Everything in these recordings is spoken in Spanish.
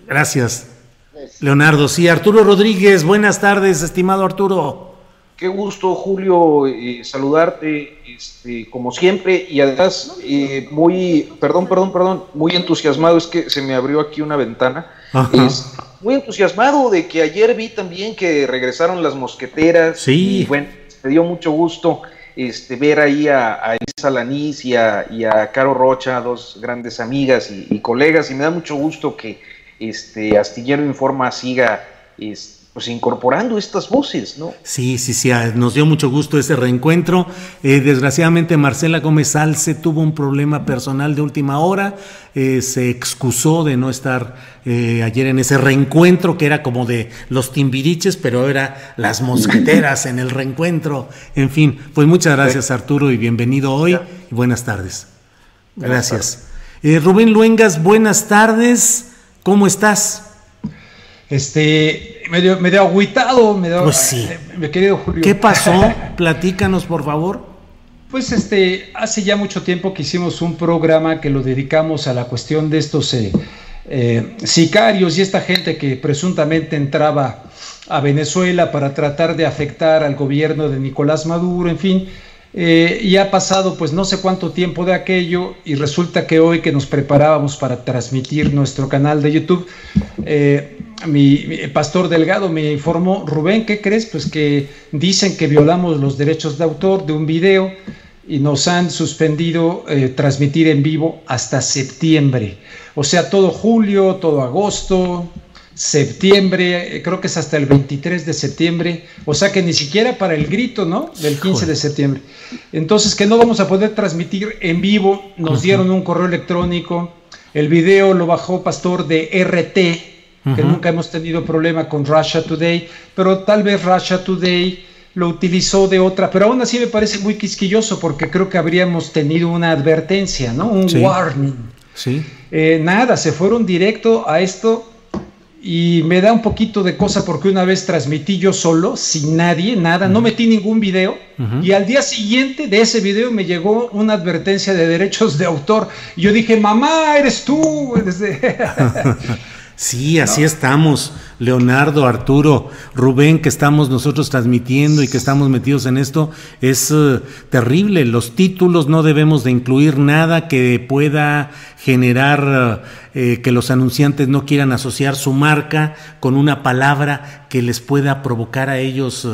Gracias, Leonardo. Sí, Arturo Rodríguez, buenas tardes, estimado Arturo. Qué gusto, Julio, saludarte, como siempre, y además muy entusiasmado, es que se me abrió aquí una ventana, muy entusiasmado de que ayer vi también que regresaron las mosqueteras, sí. Y bueno, me dio mucho gusto ver ahí a Elisa Lanís y a Caro Rocha, dos grandes amigas y colegas, y me da mucho gusto que Astillero Informa siga pues incorporando estas voces, ¿no? Sí, nos dio mucho gusto ese reencuentro. Desgraciadamente Marcela Gómez Alce tuvo un problema personal de última hora, se excusó de no estar ayer en ese reencuentro que era como de los Timbiriches, pero era las mosqueteras en el reencuentro. En fin, pues muchas gracias, Arturo, y bienvenido hoy y buenas tardes. Gracias. Rubén Luengas, buenas tardes, ¿cómo estás? Medio agüitado, pues sí. Mi querido Julio. ¿Qué pasó? Platícanos, por favor. Pues hace ya mucho tiempo que hicimos un programa que lo dedicamos a la cuestión de estos sicarios y esta gente que presuntamente entraba a Venezuela para tratar de afectar al gobierno de Nicolás Maduro, en fin. Y ha pasado pues no sé cuánto tiempo de aquello, y resulta que hoy que nos preparábamos para transmitir nuestro canal de YouTube, mi Pastor Delgado me informó: Rubén, ¿qué crees? Pues que dicen que violamos los derechos de autor de un video y nos han suspendido transmitir en vivo hasta septiembre, o sea, todo julio, todo agosto, septiembre, creo que es hasta el 23 de septiembre, o sea que ni siquiera para el grito, ¿no? Del 15 de septiembre. Entonces, que no vamos a poder transmitir en vivo, nos dieron un correo electrónico, el video lo bajó Pastor de RT, que nunca hemos tenido problema con Russia Today, pero tal vez Russia Today lo utilizó de otra, pero aún así me parece muy quisquilloso, porque creo que habríamos tenido una advertencia, ¿no? Un warning. Sí. Nada, se fueron directo a esto. Y me da un poquito de cosa porque una vez transmití yo solo, sin nadie, nada, no metí ningún video, y al día siguiente de ese video me llegó una advertencia de derechos de autor. Y yo dije: mamá, eres tú. Sí, así estamos, Leonardo, Arturo, Rubén, que estamos nosotros transmitiendo y que estamos metidos en esto. Es terrible. Los títulos no debemos de incluir nada que pueda generar que los anunciantes no quieran asociar su marca con una palabra que les pueda provocar a ellos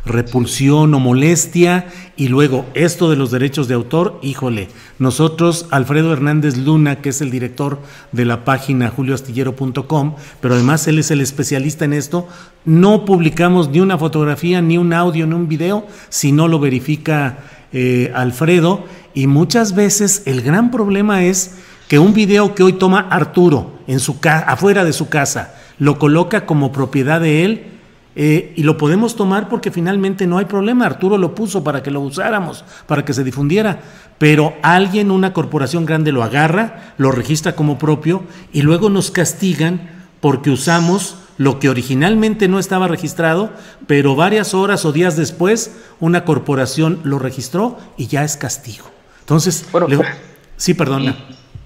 repulsión o molestia. Y luego esto de los derechos de autor, híjole, nosotros, Alfredo Hernández Luna, que es el director de la página julioastillero.com, pero además él es el especialista en esto, no publicamos ni una fotografía, ni un audio, ni un video, si no lo verifica Alfredo. Y muchas veces el gran problema es que un video que hoy toma Arturo en afuera de su casa, lo coloca como propiedad de él, y lo podemos tomar porque finalmente no hay problema. Arturo lo puso para que lo usáramos, para que se difundiera, pero alguien, una corporación grande, lo agarra, lo registra como propio y luego nos castigan porque usamos lo que originalmente no estaba registrado, pero varias horas o días después una corporación lo registró y ya es castigo. Entonces, bueno, sí, perdona.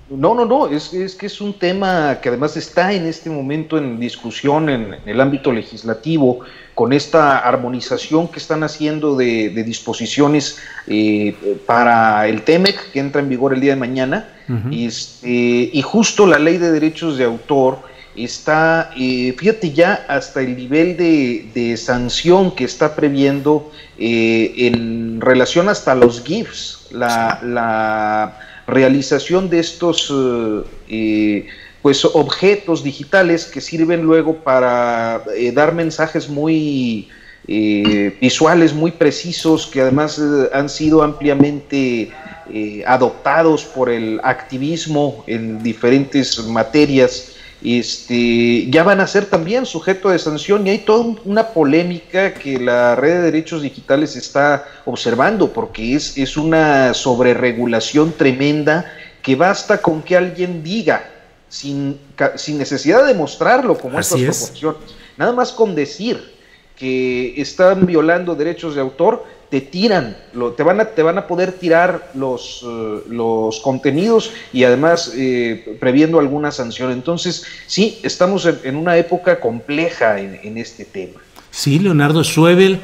No, es que es un tema que además está en este momento en discusión en el ámbito legislativo, con esta armonización que están haciendo de disposiciones para el TEMEC, que entra en vigor el día de mañana, y justo la ley de derechos de autor está, fíjate, ya hasta el nivel de sanción que está previendo en relación hasta los GIFs, la realización de estos pues objetos digitales que sirven luego para dar mensajes muy visuales, muy precisos, que además han sido ampliamente adoptados por el activismo en diferentes materias. Ya van a ser también sujeto de sanción, y hay toda una polémica que la red de derechos digitales está observando, porque es una sobreregulación tremenda, que basta con que alguien diga, sin necesidad de mostrarlo como estas proporciones, nada más con decir que están violando derechos de autor, te tiran, te van a poder tirar los contenidos y además previendo alguna sanción. Entonces, sí, estamos en una época compleja en este tema. Sí, Leonardo Schwebel,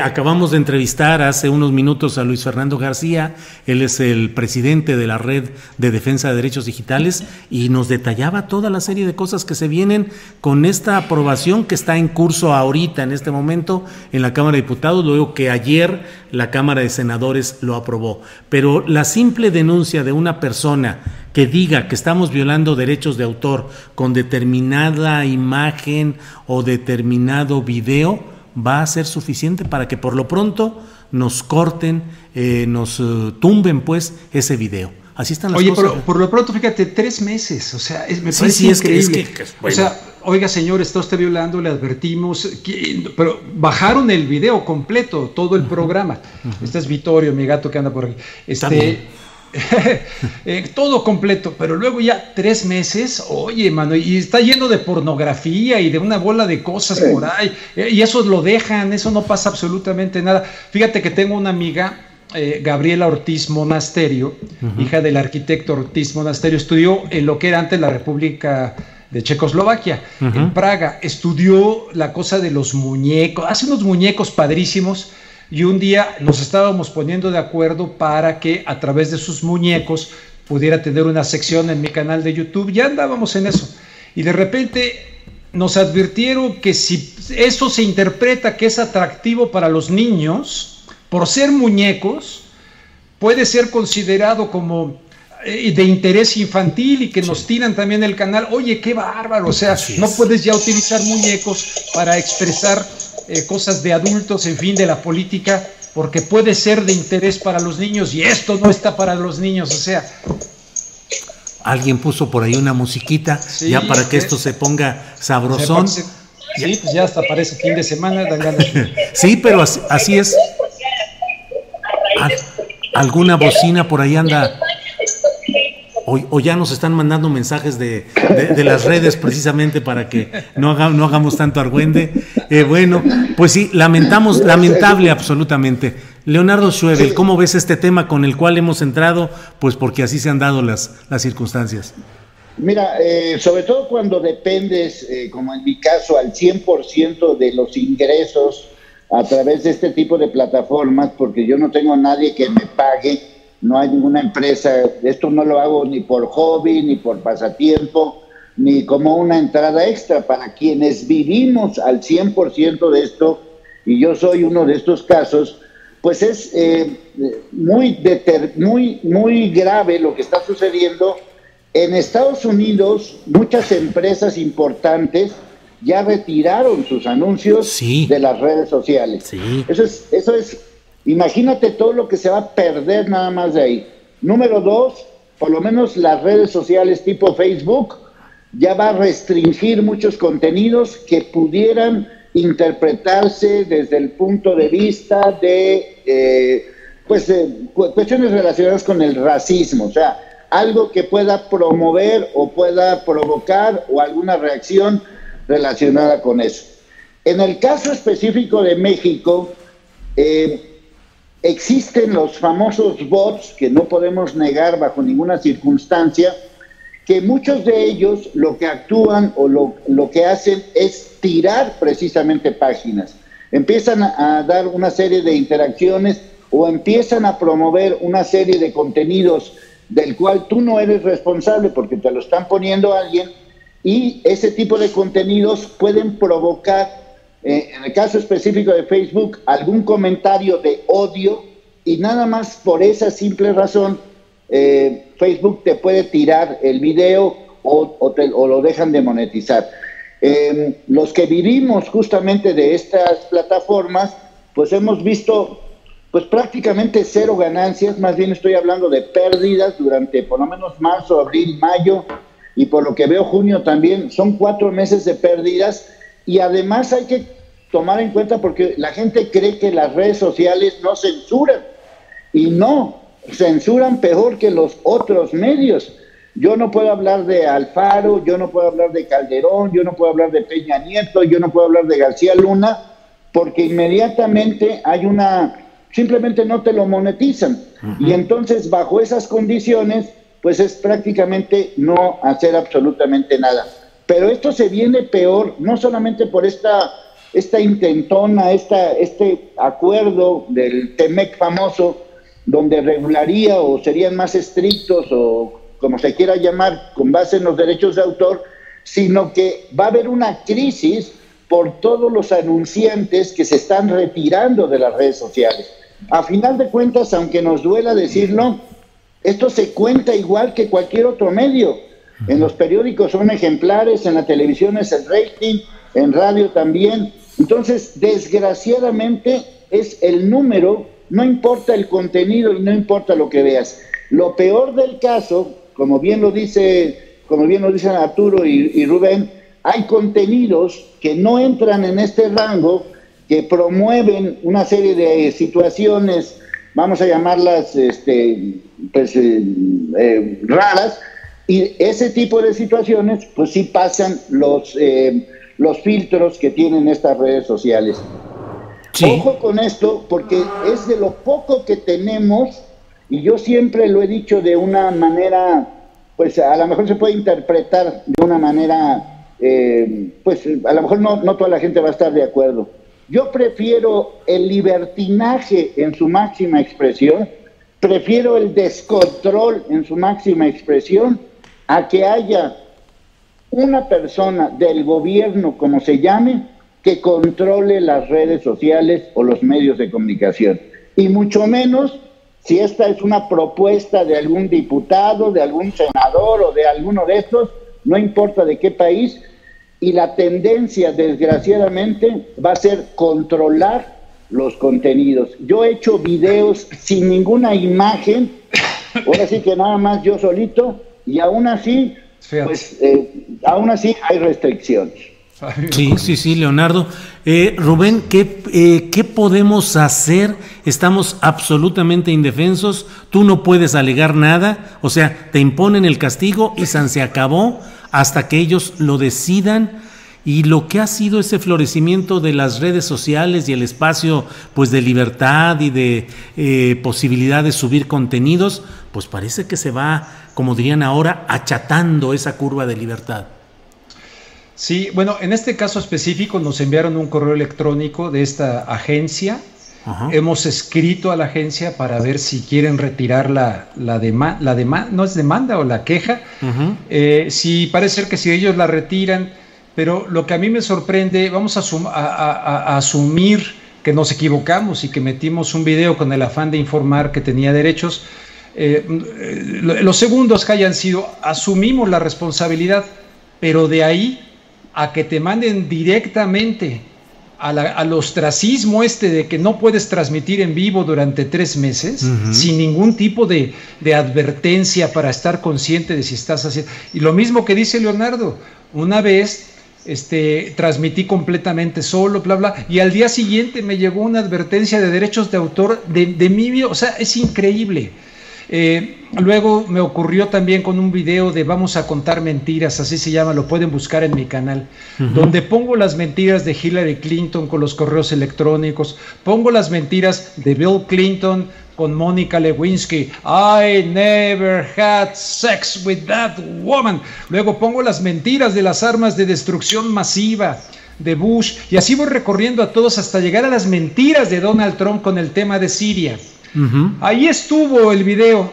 acabamos de entrevistar hace unos minutos a Luis Fernando García, él es el presidente de la Red de Defensa de Derechos Digitales y nos detallaba toda la serie de cosas que se vienen con esta aprobación que está en curso ahorita, en este momento, en la Cámara de Diputados, luego que ayer la Cámara de Senadores lo aprobó. Pero la simple denuncia de una persona que diga que estamos violando derechos de autor con determinada imagen o determinado video va a ser suficiente para que por lo pronto nos corten, nos tumben pues ese video. Así están las cosas. Oye, por lo pronto, fíjate, 3 meses, o sea, me parece increíble. Bueno. O sea, oiga, señor, está usted violando, le advertimos, pero bajaron el video completo, todo el programa. Este es Vittorio, mi gato que anda por aquí. Todo completo, pero luego ya 3 meses, oye, mano, y está lleno de pornografía y de una bola de cosas por ahí, y eso lo dejan, eso no pasa absolutamente nada. Fíjate que tengo una amiga, Gabriela Ortiz Monasterio, hija del arquitecto Ortiz Monasterio, estudió en lo que era antes la República de Checoslovaquia, en Praga, estudió la cosa de los muñecos, hace unos muñecos padrísimos. Y un día nos estábamos poniendo de acuerdo para que a través de sus muñecos pudiera tener una sección en mi canal de YouTube. Ya andábamos en eso. Y de repente nos advirtieron que si eso se interpreta que es atractivo para los niños, por ser muñecos, puede ser considerado como de interés infantil y que nos tiran también el canal. Oye, qué bárbaro. O sea, no puedes ya utilizar muñecos para expresar cosas de adultos, en fin, de la política, porque puede ser de interés para los niños y esto no está para los niños, o sea. Alguien puso por ahí una musiquita, ya para que esto se ponga sabrosón. Sí, pues ya hasta parece fin de semana, dan ganas. Sí, pero así es. Alguna bocina por ahí anda. O ya nos están mandando mensajes de las redes precisamente para que no hagamos tanto argüende. Bueno, pues sí, lamentable absolutamente. Leonardo Schwebel, ¿cómo ves este tema con el cual hemos entrado? Pues porque así se han dado las circunstancias. Mira, sobre todo cuando dependes, como en mi caso, al 100% de los ingresos a través de este tipo de plataformas, porque yo no tengo a nadie que me pague. No hay ninguna empresa, esto no lo hago ni por hobby, ni por pasatiempo, ni como una entrada extra. Para quienes vivimos al 100% de esto, y yo soy uno de estos casos, pues es muy grave lo que está sucediendo. En Estados Unidos, muchas empresas importantes ya retiraron sus anuncios de las redes sociales. Sí. Eso es. Imagínate todo lo que se va a perder nada más de ahí. Número 2, por lo menos las redes sociales tipo Facebook ya va a restringir muchos contenidos que pudieran interpretarse desde el punto de vista de cuestiones relacionadas con el racismo, o sea, algo que pueda promover o pueda provocar o alguna reacción relacionada con eso. En el caso específico de México, existen los famosos bots que no podemos negar bajo ninguna circunstancia, que muchos de ellos lo que actúan o lo que hacen es tirar precisamente páginas. Empiezan a dar una serie de interacciones o empiezan a promover una serie de contenidos del cual tú no eres responsable porque te lo están poniendo alguien, y ese tipo de contenidos pueden provocar, en el caso específico de Facebook, algún comentario de odio, y nada más por esa simple razón Facebook te puede tirar el video o lo dejan de monetizar. Los que vivimos justamente de estas plataformas, pues hemos visto pues prácticamente 0 ganancias, más bien estoy hablando de pérdidas durante por lo menos marzo, abril, mayo, y por lo que veo junio también, son 4 meses de pérdidas. Y además hay que tomar en cuenta, porque la gente cree que las redes sociales no censuran, y no, censuran peor que los otros medios. Yo no puedo hablar de Alfaro, yo no puedo hablar de Calderón, yo no puedo hablar de Peña Nieto, yo no puedo hablar de García Luna, porque inmediatamente simplemente no te lo monetizan. Y entonces bajo esas condiciones, pues es prácticamente no hacer absolutamente nada. Pero esto se viene peor, no solamente por esta intentona, este acuerdo del TEMEC famoso, donde regularía o serían más estrictos o como se quiera llamar, con base en los derechos de autor, sino que va a haber una crisis por todos los anunciantes que se están retirando de las redes sociales. A final de cuentas, aunque nos duela decirlo, esto se cuenta igual que cualquier otro medio. En los periódicos son ejemplares, en la televisión es el rating, en radio también. Entonces, desgraciadamente, es el número, no importa el contenido y no importa lo que veas. Lo peor del caso, como bien lo dicen Arturo y Rubén, hay contenidos que no entran en este rango, que promueven una serie de situaciones, vamos a llamarlas raras, y ese tipo de situaciones pues sí pasan los filtros que tienen estas redes sociales. Sí. Ojo con esto, porque es de lo poco que tenemos, y yo siempre lo he dicho de una manera, pues a lo mejor se puede interpretar de una manera, pues a lo mejor no toda la gente va a estar de acuerdo. Yo prefiero el libertinaje en su máxima expresión, prefiero el descontrol en su máxima expresión, a que haya una persona del gobierno, como se llame, que controle las redes sociales o los medios de comunicación. Y mucho menos si esta es una propuesta de algún diputado, de algún senador o de alguno de estos, no importa de qué país, y la tendencia, desgraciadamente, va a ser controlar los contenidos. Yo he hecho videos sin ninguna imagen, ahora sí que nada más yo solito, y aún así, pues, aún así hay restricciones. Sí, Leonardo. Rubén, ¿qué podemos hacer? Estamos absolutamente indefensos, tú no puedes alegar nada, o sea, te imponen el castigo y se acabó hasta que ellos lo decidan. Y lo que ha sido ese florecimiento de las redes sociales y el espacio pues de libertad y de posibilidad de subir contenidos, pues parece que se va, como dirían ahora, achatando esa curva de libertad. Sí, bueno, en este caso específico nos enviaron un correo electrónico de esta agencia. Ajá. Hemos escrito a la agencia para ver si quieren retirar la demanda, no es demanda o la queja. Si parece ser que si ellos la retiran, pero lo que a mí me sorprende, vamos a asumir que nos equivocamos y que metimos un video con el afán de informar que tenía derechos. Los segundos que hayan sido, asumimos la responsabilidad, pero de ahí a que te manden directamente al ostracismo de que no puedes transmitir en vivo durante 3 meses, sin ningún tipo de advertencia para estar consciente de si estás haciendo. Y lo mismo que dice Leonardo, una vez transmití completamente solo, bla, bla, y al día siguiente me llegó una advertencia de derechos de autor de mi video. O sea, es increíble. Luego me ocurrió también con un video de Vamos a contar mentiras, así se llama, lo pueden buscar en mi canal, donde pongo las mentiras de Hillary Clinton con los correos electrónicos, pongo las mentiras de Bill Clinton con Mónica Lewinsky, I never had sex with that woman. Luego pongo las mentiras de las armas de destrucción masiva de Bush, y así voy recorriendo a todos hasta llegar a las mentiras de Donald Trump con el tema de Siria. Ahí estuvo el video,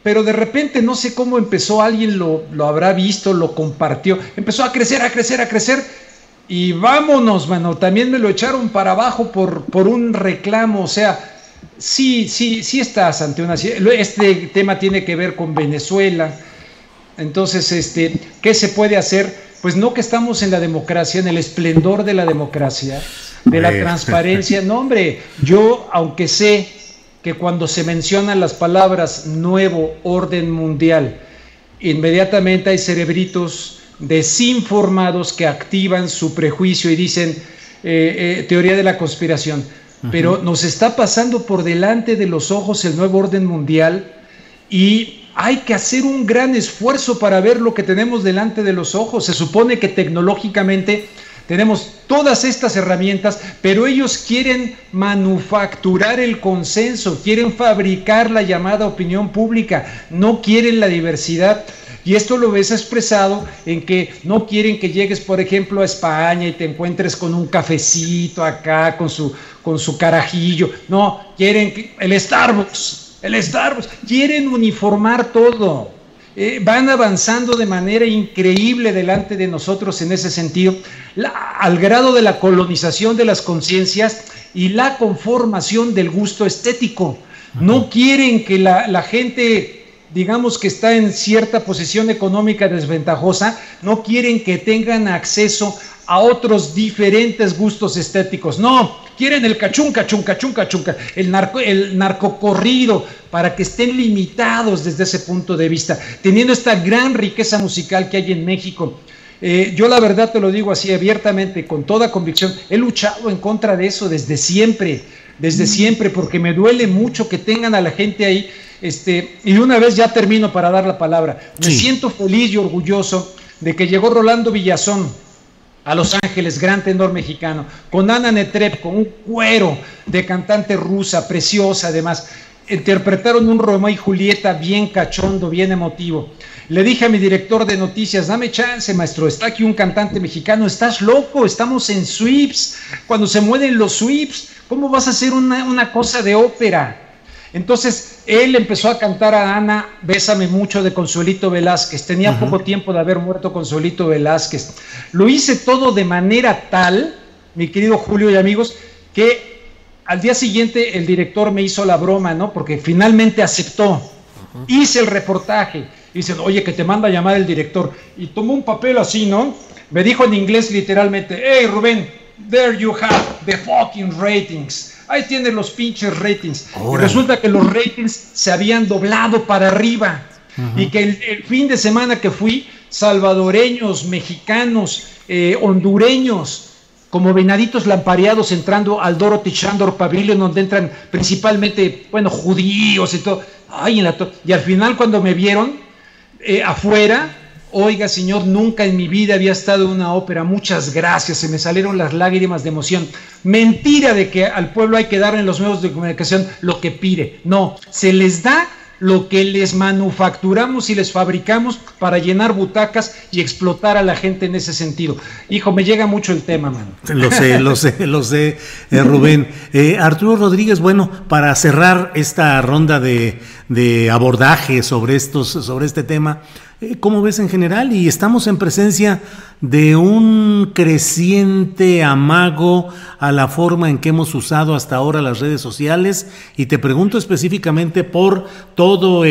pero de repente no sé cómo empezó, alguien lo habrá visto, lo compartió, empezó a crecer, y vámonos, mano, también me lo echaron para abajo por un reclamo. O sea, sí estás ante una... Este tema tiene que ver con Venezuela. Entonces, ¿qué se puede hacer? Pues no, que estamos en la democracia, en el esplendor de la democracia, de la transparencia. No, hombre, yo, aunque sé que cuando se mencionan las palabras nuevo orden mundial, inmediatamente hay cerebritos desinformados que activan su prejuicio y dicen teoría de la conspiración. Pero nos está pasando por delante de los ojos el nuevo orden mundial, y hay que hacer un gran esfuerzo para ver lo que tenemos delante de los ojos. Se supone que tecnológicamente tenemos todas estas herramientas, pero ellos quieren manufacturar el consenso, quieren fabricar la llamada opinión pública, no quieren la diversidad. Y esto lo ves expresado en que no quieren que llegues, por ejemplo, a España y te encuentres con un cafecito acá, con su carajillo. No, quieren el Starbucks, quieren uniformar todo. Van avanzando de manera increíble delante de nosotros en ese sentido, al grado de la colonización de las conciencias y la conformación del gusto estético. No quieren que la gente, digamos, que está en cierta posición económica desventajosa, no quieren que tengan acceso a otros diferentes gustos estéticos. No, quieren el cachunca, el narcocorrido, para que estén limitados desde ese punto de vista, teniendo esta gran riqueza musical que hay en México. Yo la verdad te lo digo así abiertamente, con toda convicción, he luchado en contra de eso desde siempre, porque me duele mucho que tengan a la gente ahí. Y una vez ya termino para dar la palabra. Me siento feliz y orgulloso de que llegó Rolando Villazón a Los Ángeles, gran tenor mexicano, con Ana Netreb, con un cuero de cantante rusa, preciosa además. Interpretaron un Romeo y Julieta bien cachondo, bien emotivo. Le dije a mi director de noticias, dame chance, maestro, está aquí un cantante mexicano, estás loco, estamos en sweeps, cuando se mueven los sweeps, ¿cómo vas a hacer una cosa de ópera? Entonces él empezó a cantar a Ana, Bésame mucho, de Consuelito Velázquez. Tenía poco tiempo de haber muerto Consuelito Velázquez. Lo hice todo de manera tal, mi querido Julio y amigos, que al día siguiente el director me hizo la broma, ¿no? Porque finalmente aceptó. Hice el reportaje. Dice, oye, que te manda a llamar el director. Y tomó un papel así, ¿no? Me dijo en inglés literalmente, hey Rubén, there you have the fucking ratings. Ahí tienen los pinches ratings. Y resulta que los ratings se habían doblado para arriba. Y que el fin de semana que fui, salvadoreños, mexicanos, hondureños, como venaditos lampareados entrando al Dorothy Chandor Pavilion, donde entran principalmente, bueno, judíos y todo. Ay, y al final cuando me vieron afuera, oiga señor, nunca en mi vida había estado en una ópera, muchas gracias, se me salieron las lágrimas de emoción. Mentira de que al pueblo hay que dar en los medios de comunicación lo que pide. No, se les da lo que les manufacturamos y les fabricamos para llenar butacas y explotar a la gente en ese sentido. Hijo, me llega mucho el tema, mano. Lo sé, Rubén. Arturo Rodríguez, bueno, para cerrar esta ronda de abordaje sobre este tema, ¿cómo ves en general? Y estamos en presencia de un creciente amago a la forma en que hemos usado hasta ahora las redes sociales, y te pregunto específicamente por todo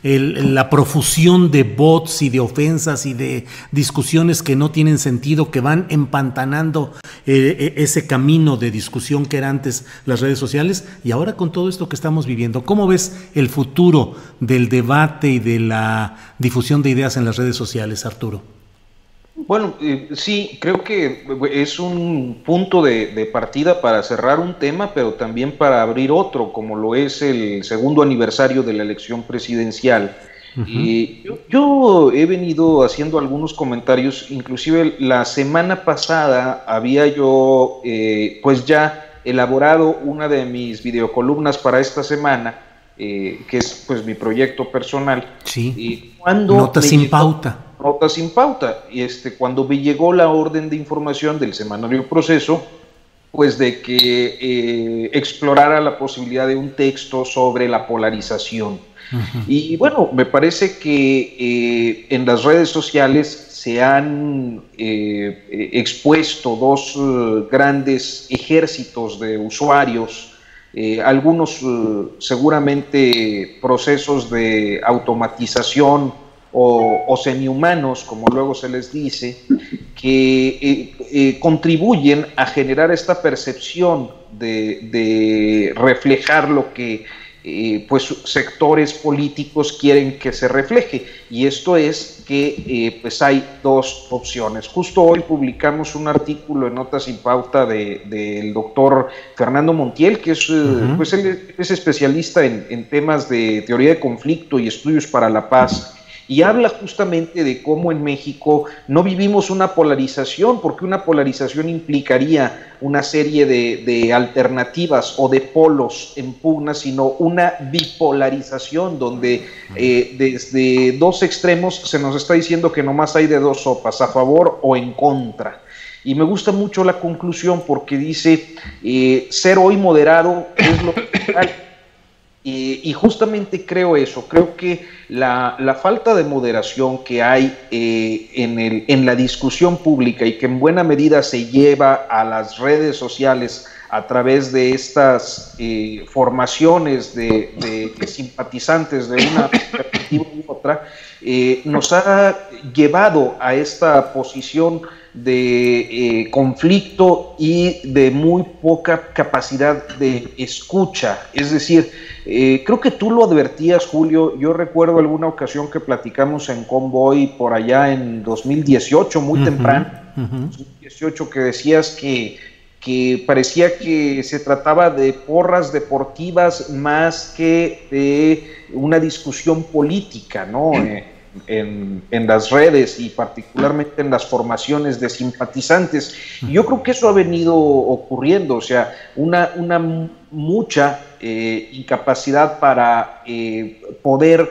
la profusión de bots y de ofensas y de discusiones que no tienen sentido, que van empantanando ese camino de discusión que era antes las redes sociales, y ahora con todo esto que estamos viviendo. ¿Cómo ves el futuro del debate y de la difusión de ideas en las redes sociales, Arturo? Bueno, sí, creo que es un punto de partida para cerrar un tema, pero también para abrir otro, como lo es el segundo aniversario de la elección presidencial. Yo he venido haciendo algunos comentarios, inclusive la semana pasada había yo pues ya elaborado una de mis videocolumnas para esta semana, que es pues mi proyecto personal. Sí, Notas sin pauta. Notas sin pauta. Y cuando me llegó la orden de información del semanario Proceso, pues de que explorara la posibilidad de un texto sobre la polarización. Y bueno, me parece que en las redes sociales se han expuesto dos grandes ejércitos de usuarios, algunos seguramente procesos de automatización o semihumanos, como luego se les dice, que contribuyen a generar esta percepción de reflejar lo que pues sectores políticos quieren que se refleje, y esto es que pues hay dos opciones. Justo hoy publicamos un artículo en Notas sin Pauta del doctor Fernando Montiel, que es, pues él es especialista en temas de teoría de conflicto y estudios para la paz, y habla justamente de cómo en México no vivimos una polarización, porque una polarización implicaría una serie de alternativas o de polos en pugna, sino una bipolarización donde desde dos extremos se nos está diciendo que nomás hay de dos sopas, a favor o en contra. Y me gusta mucho la conclusión porque dice, ser hoy moderado es lo que y justamente creo eso, creo que la falta de moderación que hay en la discusión pública y que en buena medida se lleva a las redes sociales a través de estas formaciones de simpatizantes de una perspectiva u otra, nos ha llevado a esta posición de conflicto y de muy poca capacidad de escucha. Es decir, creo que tú lo advertías, Julio. Yo recuerdo alguna ocasión que platicamos en Convoy por allá en 2018, muy temprano, 2018, que decías que parecía que se trataba de porras deportivas más que de una discusión política, ¿no? En las redes y particularmente en las formaciones de simpatizantes. Y yo creo que eso ha venido ocurriendo, o sea, una mucha incapacidad para poder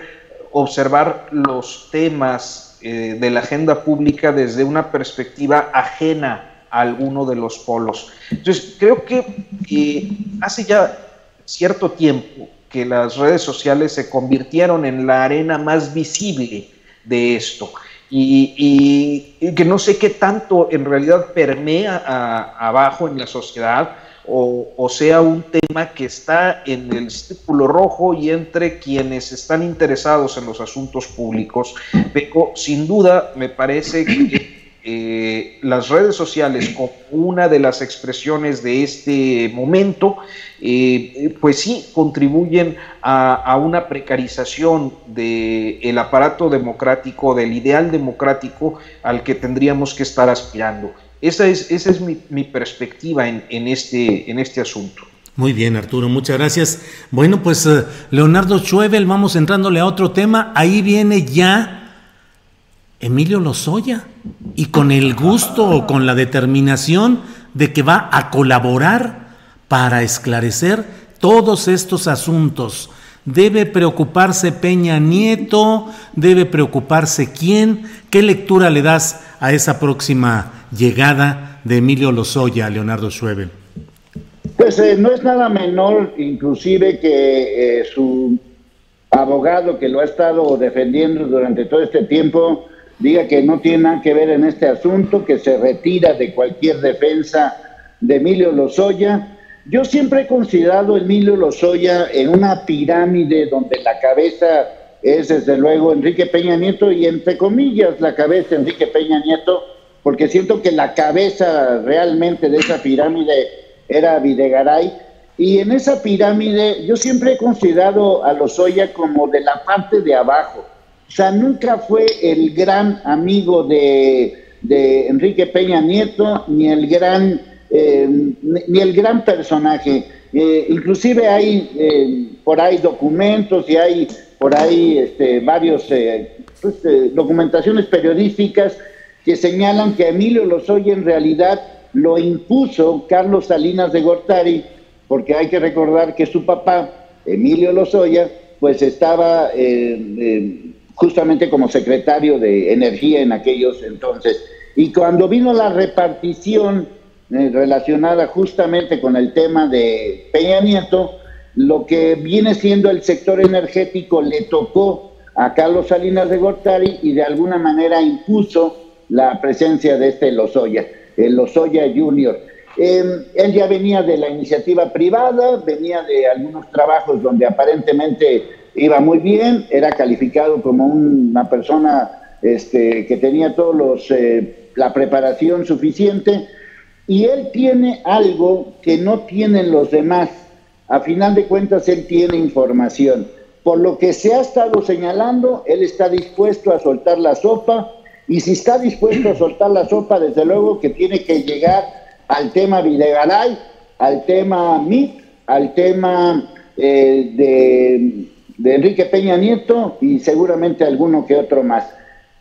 observar los temas de la agenda pública desde una perspectiva ajena a alguno de los polos. Entonces, creo que hace ya cierto tiempo que las redes sociales se convirtieron en la arena más visible de esto y que no sé qué tanto en realidad permea abajo en la sociedad o sea un tema que está en el círculo rojo y entre quienes están interesados en los asuntos públicos. Pero sin duda me parece que las redes sociales como una de las expresiones de este momento, pues sí contribuyen a una precarización del aparato democrático, del ideal democrático al que tendríamos que estar aspirando. Esa es mi perspectiva en este asunto. Muy bien, Arturo, muchas gracias. Bueno, pues Leonardo Schwebel, vamos entrándole a otro tema. Ahí viene ya Emilio Lozoya, y con el gusto o con la determinación de que va a colaborar para esclarecer todos estos asuntos. ¿Debe preocuparse Peña Nieto? ¿Debe preocuparse quién? ¿Qué lectura le das a esa próxima llegada de Emilio Lozoya, Leonardo Schwebel? Pues no es nada menor, inclusive, que su abogado que lo ha estado defendiendo durante todo este tiempo diga que no tiene nada que ver en este asunto, que se retira de cualquier defensa de Emilio Lozoya. Yo siempre he considerado a Emilio Lozoya en una pirámide donde la cabeza es desde luego Enrique Peña Nieto y entre comillas la cabeza Enrique Peña Nieto, porque siento que la cabeza realmente de esa pirámide era Videgaray, y en esa pirámide yo siempre he considerado a Lozoya como de la parte de abajo. O sea, nunca fue el gran amigo de Enrique Peña Nieto, ni el gran personaje. Inclusive hay por ahí documentos y hay por ahí varios documentaciones periodísticas que señalan que Emilio Lozoya en realidad lo impuso Carlos Salinas de Gortari, porque hay que recordar que su papá, Emilio Lozoya, pues estaba justamente como secretario de Energía en aquellos entonces. Y cuando vino la repartición relacionada justamente con el tema de Peña Nieto, lo que viene siendo el sector energético le tocó a Carlos Salinas de Gortari y de alguna manera impuso la presencia de Lozoya, el Lozoya Junior. Él ya venía de la iniciativa privada, venía de algunos trabajos donde aparentemente iba muy bien, era calificado como una persona que tenía todos la preparación suficiente, y él tiene algo que no tienen los demás. A final de cuentas, él tiene información. Por lo que se ha estado señalando, él está dispuesto a soltar la sopa, y si está dispuesto a soltar la sopa, desde luego que tiene que llegar al tema Videgaray, al tema MIT, al tema de de Enrique Peña Nieto y seguramente alguno que otro más.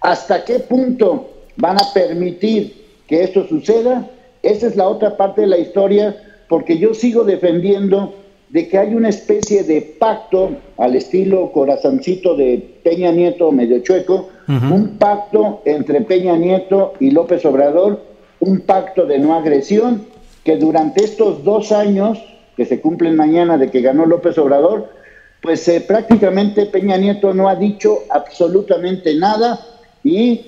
¿Hasta qué punto van a permitir que esto suceda? Esa es la otra parte de la historia, porque yo sigo defendiendo de que hay una especie de pacto al estilo corazoncito de Peña Nieto medio chueco, un pacto entre Peña Nieto y López Obrador, un pacto de no agresión, que durante estos 2 años, que se cumplen mañana de que ganó López Obrador, pues prácticamente Peña Nieto no ha dicho absolutamente nada y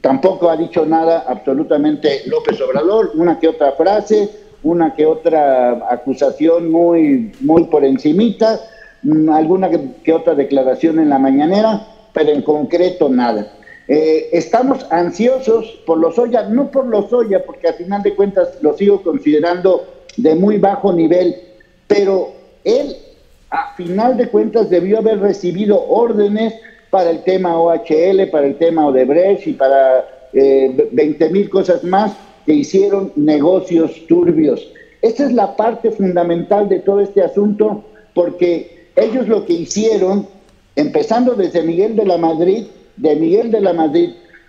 tampoco ha dicho nada absolutamente López Obrador, una que otra frase, una que otra acusación muy por encimita, alguna que otra declaración en la mañanera, pero en concreto nada. Estamos ansiosos por Lozoya, no por Lozoya, porque al final de cuentas lo sigo considerando de muy bajo nivel, pero él a final de cuentas debió haber recibido órdenes para el tema OHL, para el tema Odebrecht y para 20,000 cosas más que hicieron negocios turbios. Esa es la parte fundamental de todo este asunto, porque ellos lo que hicieron, empezando desde Miguel de la Madrid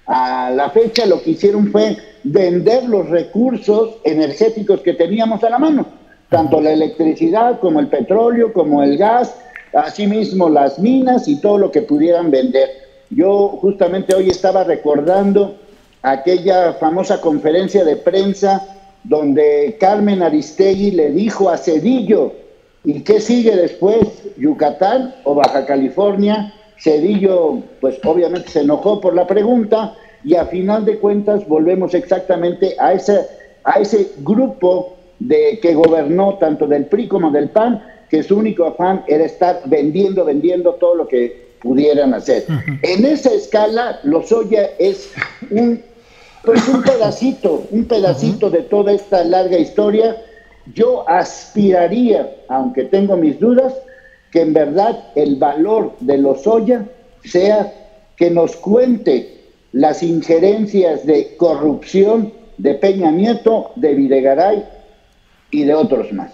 a la fecha, lo que hicieron fue vender los recursos energéticos que teníamos a la mano, tanto la electricidad como el petróleo, como el gas, asimismo las minas y todo lo que pudieran vender. Yo justamente hoy estaba recordando aquella famosa conferencia de prensa donde Carmen Aristegui le dijo a Zedillo, ¿y qué sigue después? ¿Yucatán o Baja California? Zedillo, pues obviamente se enojó por la pregunta y a final de cuentas volvemos exactamente a ese grupo que gobernó tanto del PRI como del PAN, que su único afán era estar vendiendo todo lo que pudieran hacer. En esa escala, Lozoya es un pedacito de toda esta larga historia. Yo aspiraría, aunque tengo mis dudas, que en verdad el valor de Lozoya sea que nos cuente las injerencias de corrupción de Peña Nieto, de Videgaray y de otros más.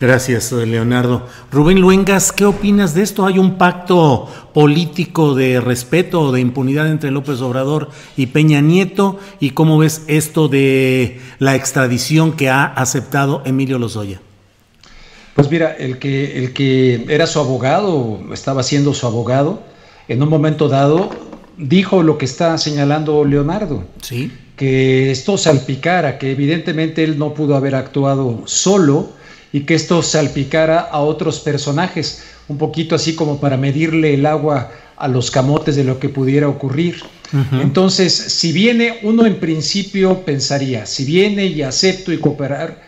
Gracias, Leonardo. Rubén Luengas, ¿qué opinas de esto? ¿Hay un pacto político de respeto o de impunidad entre López Obrador y Peña Nieto? ¿Y cómo ves esto de la extradición que ha aceptado Emilio Lozoya? Pues mira, el que era su abogado, estaba siendo su abogado, en un momento dado dijo lo que está señalando Leonardo. Sí. Que esto salpicara, que evidentemente él no pudo haber actuado solo y que esto salpicara a otros personajes, un poquito así como para medirle el agua a los camotes de lo que pudiera ocurrir. Entonces, si viene, uno en principio pensaría, si viene y acepto y cooperar,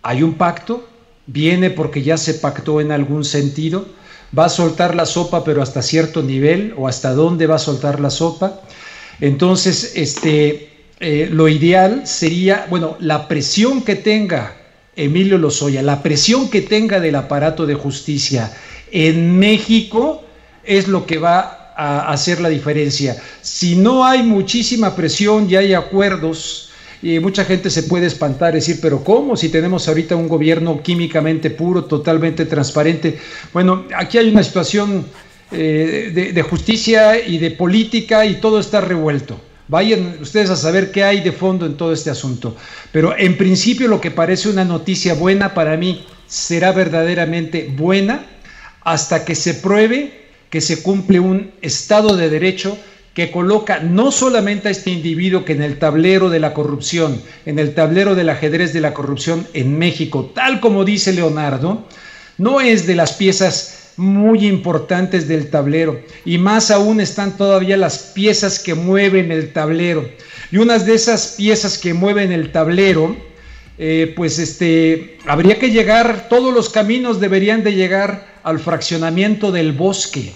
hay un pacto, viene porque ya se pactó en algún sentido, va a soltar la sopa pero hasta cierto nivel, o hasta dónde va a soltar la sopa. Entonces, lo ideal sería, bueno, la presión que tenga Emilio Lozoya, la presión que tenga del aparato de justicia en México es lo que va a hacer la diferencia. Si no hay muchísima presión y hay acuerdos, y mucha gente se puede espantar, decir, pero ¿cómo? Si tenemos ahorita un gobierno químicamente puro, totalmente transparente. Bueno, aquí hay una situación de justicia y de política y todo está revuelto. Vayan ustedes a saber qué hay de fondo en todo este asunto. Pero en principio lo que parece una noticia buena para mí será verdaderamente buena hasta que se pruebe que se cumple un Estado de Derecho que coloca no solamente a este individuo que en el tablero de la corrupción, en el tablero del ajedrez de la corrupción en México, tal como dice Leonardo, no es de las piezas muy importantes del tablero, y más aún están todavía las piezas que mueven el tablero, y unas de esas piezas que mueven el tablero, habría que llegar, todos los caminos deberían de llegar al fraccionamiento del Bosque,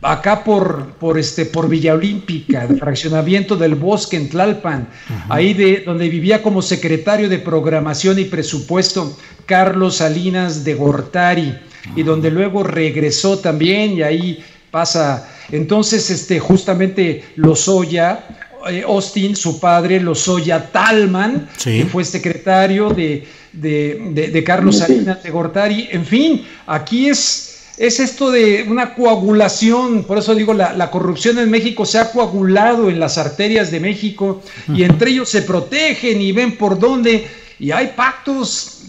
acá por Villa Olímpica, el fraccionamiento del Bosque en Tlalpan, ahí donde vivía como secretario de Programación y Presupuesto Carlos Salinas de Gortari, y donde luego regresó también, y ahí pasa, entonces justamente Lozoya, Austin, su padre, Lozoya Talman, sí, que fue secretario de Carlos Salinas de Gortari, en fin, aquí es es esto de una coagulación. Por eso digo, la corrupción en México se ha coagulado en las arterias de México, y entre ellos se protegen y ven por dónde, y hay pactos.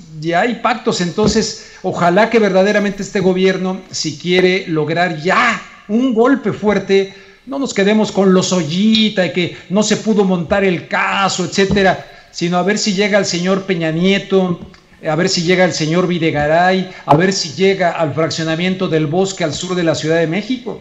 Entonces ojalá que verdaderamente este gobierno, si quiere lograr ya un golpe fuerte, no nos quedemos con los Ollita y que no se pudo montar el caso, etcétera, sino a ver si llega el señor Peña Nieto, a ver si llega el señor Videgaray, a ver si llega al fraccionamiento del Bosque al sur de la Ciudad de México.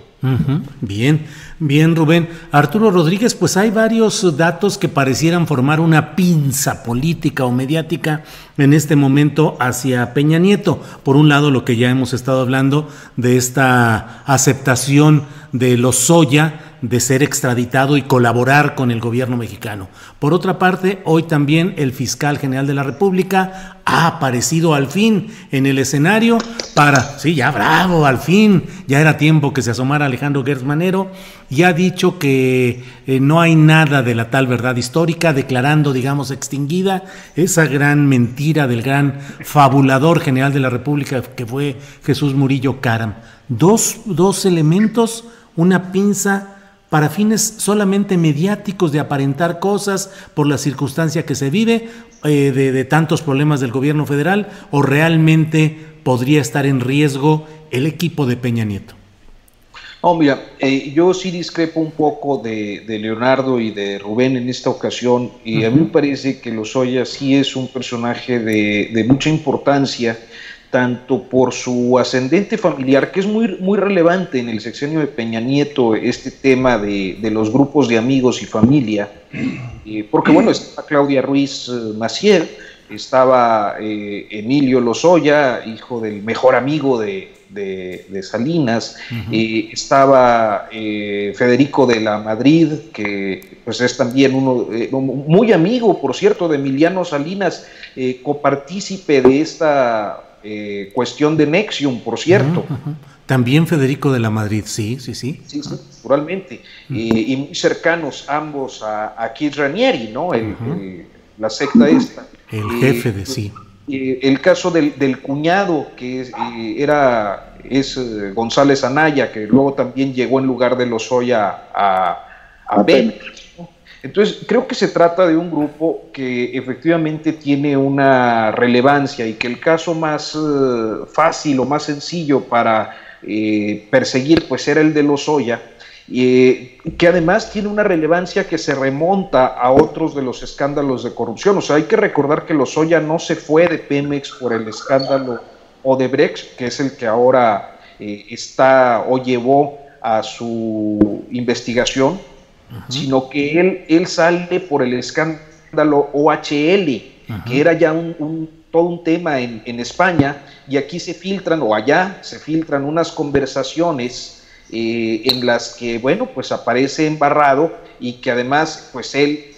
Bien, Rubén. Arturo Rodríguez, pues hay varios datos que parecieran formar una pinza política o mediática en este momento hacia Peña Nieto. Por un lado, lo que ya hemos estado hablando de esta aceptación de Lozoya de ser extraditado y colaborar con el gobierno mexicano. Por otra parte, hoy también el fiscal general de la República ha aparecido al fin en el escenario al fin, ya era tiempo que se asomara Alejandro Gertz Manero, y ha dicho que no hay nada de la tal verdad histórica, declarando, digamos, extinguida esa gran mentira del gran fabulador general de la República que fue Jesús Murillo Caram. Dos elementos, una pinza para fines solamente mediáticos de aparentar cosas por la circunstancia que se vive, de tantos problemas del gobierno federal, o realmente podría estar en riesgo el equipo de Peña Nieto. No, mira, yo sí discrepo un poco de Leonardo y de Rubén en esta ocasión, y a mí me parece que Lozoya sí es un personaje de mucha importancia, tanto por su ascendente familiar, que es muy relevante en el sexenio de Peña Nieto, este tema de los grupos de amigos y familia, porque bueno, estaba Claudia Ruiz Massieu, estaba Emilio Lozoya, hijo del mejor amigo de Salinas, estaba Federico de la Madrid, que pues es también uno muy amigo, por cierto, de Emiliano Salinas, copartícipe de esta cuestión de Nexium, por cierto. También Federico de la Madrid, sí, naturalmente, y muy cercanos ambos a Keith Raniere, ¿no? La secta esta. El jefe de sí. El caso del cuñado, que es González Anaya, que luego también llegó en lugar de Lozoya a Pemex. Entonces, creo que se trata de un grupo que efectivamente tiene una relevancia, y que el caso más fácil o más sencillo para perseguir pues era el de Lozoya, que además tiene una relevancia que se remonta a otros de los escándalos de corrupción. O sea, hay que recordar que Lozoya no se fue de Pemex por el escándalo Odebrecht, que es el que ahora está o llevó a su investigación, sino que él sale por el escándalo OHL, que era ya todo un tema en España, y aquí se filtran, o allá se filtran unas conversaciones en las que, bueno, pues aparece embarrado, y que además, pues él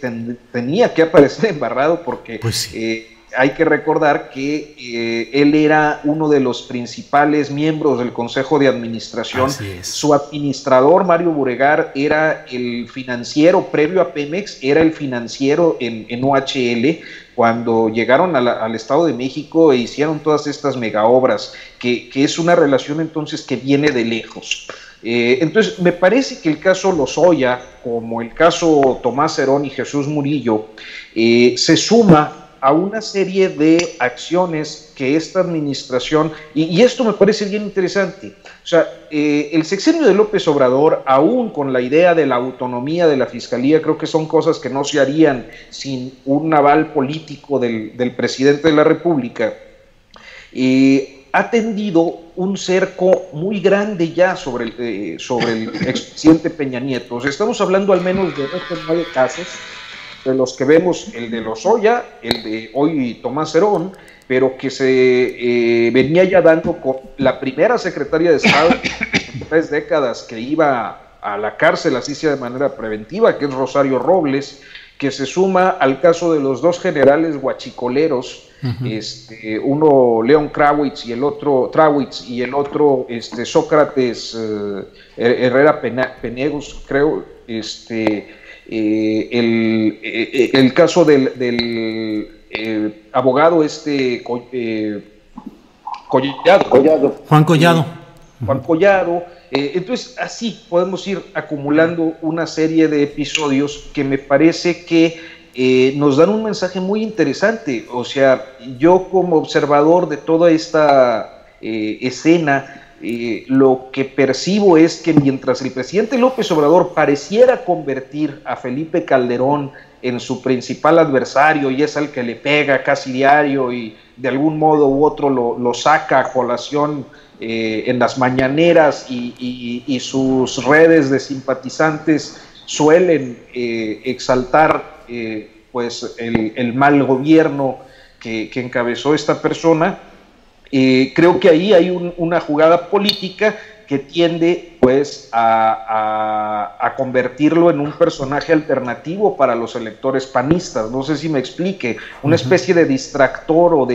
tenía que aparecer embarrado porque pues sí. Hay que recordar que él era uno de los principales miembros del Consejo de Administración. Su administrador, Mario Buregar, era el financiero previo a Pemex, era el financiero en OHL, cuando llegaron al Estado de México e hicieron todas estas megaobras, que es una relación entonces que viene de lejos. Entonces, me parece que el caso Lozoya, como el caso Tomás Herón y Jesús Murillo, se suma a una serie de acciones que esta administración, y esto me parece bien interesante, o sea, el sexenio de López Obrador, aún con la idea de la autonomía de la Fiscalía, creo que son cosas que no se harían sin un aval político del presidente de la República, ha tendido un cerco muy grande ya sobre el expresidente Peña Nieto. O sea, estamos hablando al menos de 9 casos, de los que vemos el de Lozoya, el de hoy Tomás Herón, pero que se venía ya dando con la primera secretaria de Estado en 3 décadas que iba a la cárcel, así sea de manera preventiva, que es Rosario Robles, que se suma al caso de los 2 generales guachicoleros, uno León Krawitz y el otro Sócrates Herrera Penegos, creo, el caso del abogado Collado. Juan Collado. Juan Collado. Entonces, así podemos ir acumulando una serie de episodios que me parece que nos dan un mensaje muy interesante. O sea, yo como observador de toda esta escena, lo que percibo es que mientras el presidente López Obrador pareciera convertir a Felipe Calderón en su principal adversario y es al que le pega casi diario y de algún modo u otro lo saca a colación en las mañaneras y sus redes de simpatizantes suelen exaltar pues el mal gobierno que encabezó esta persona. Creo que ahí hay una jugada política que tiende pues a convertirlo en un personaje alternativo para los electores panistas. No sé si me explique, una especie de distractor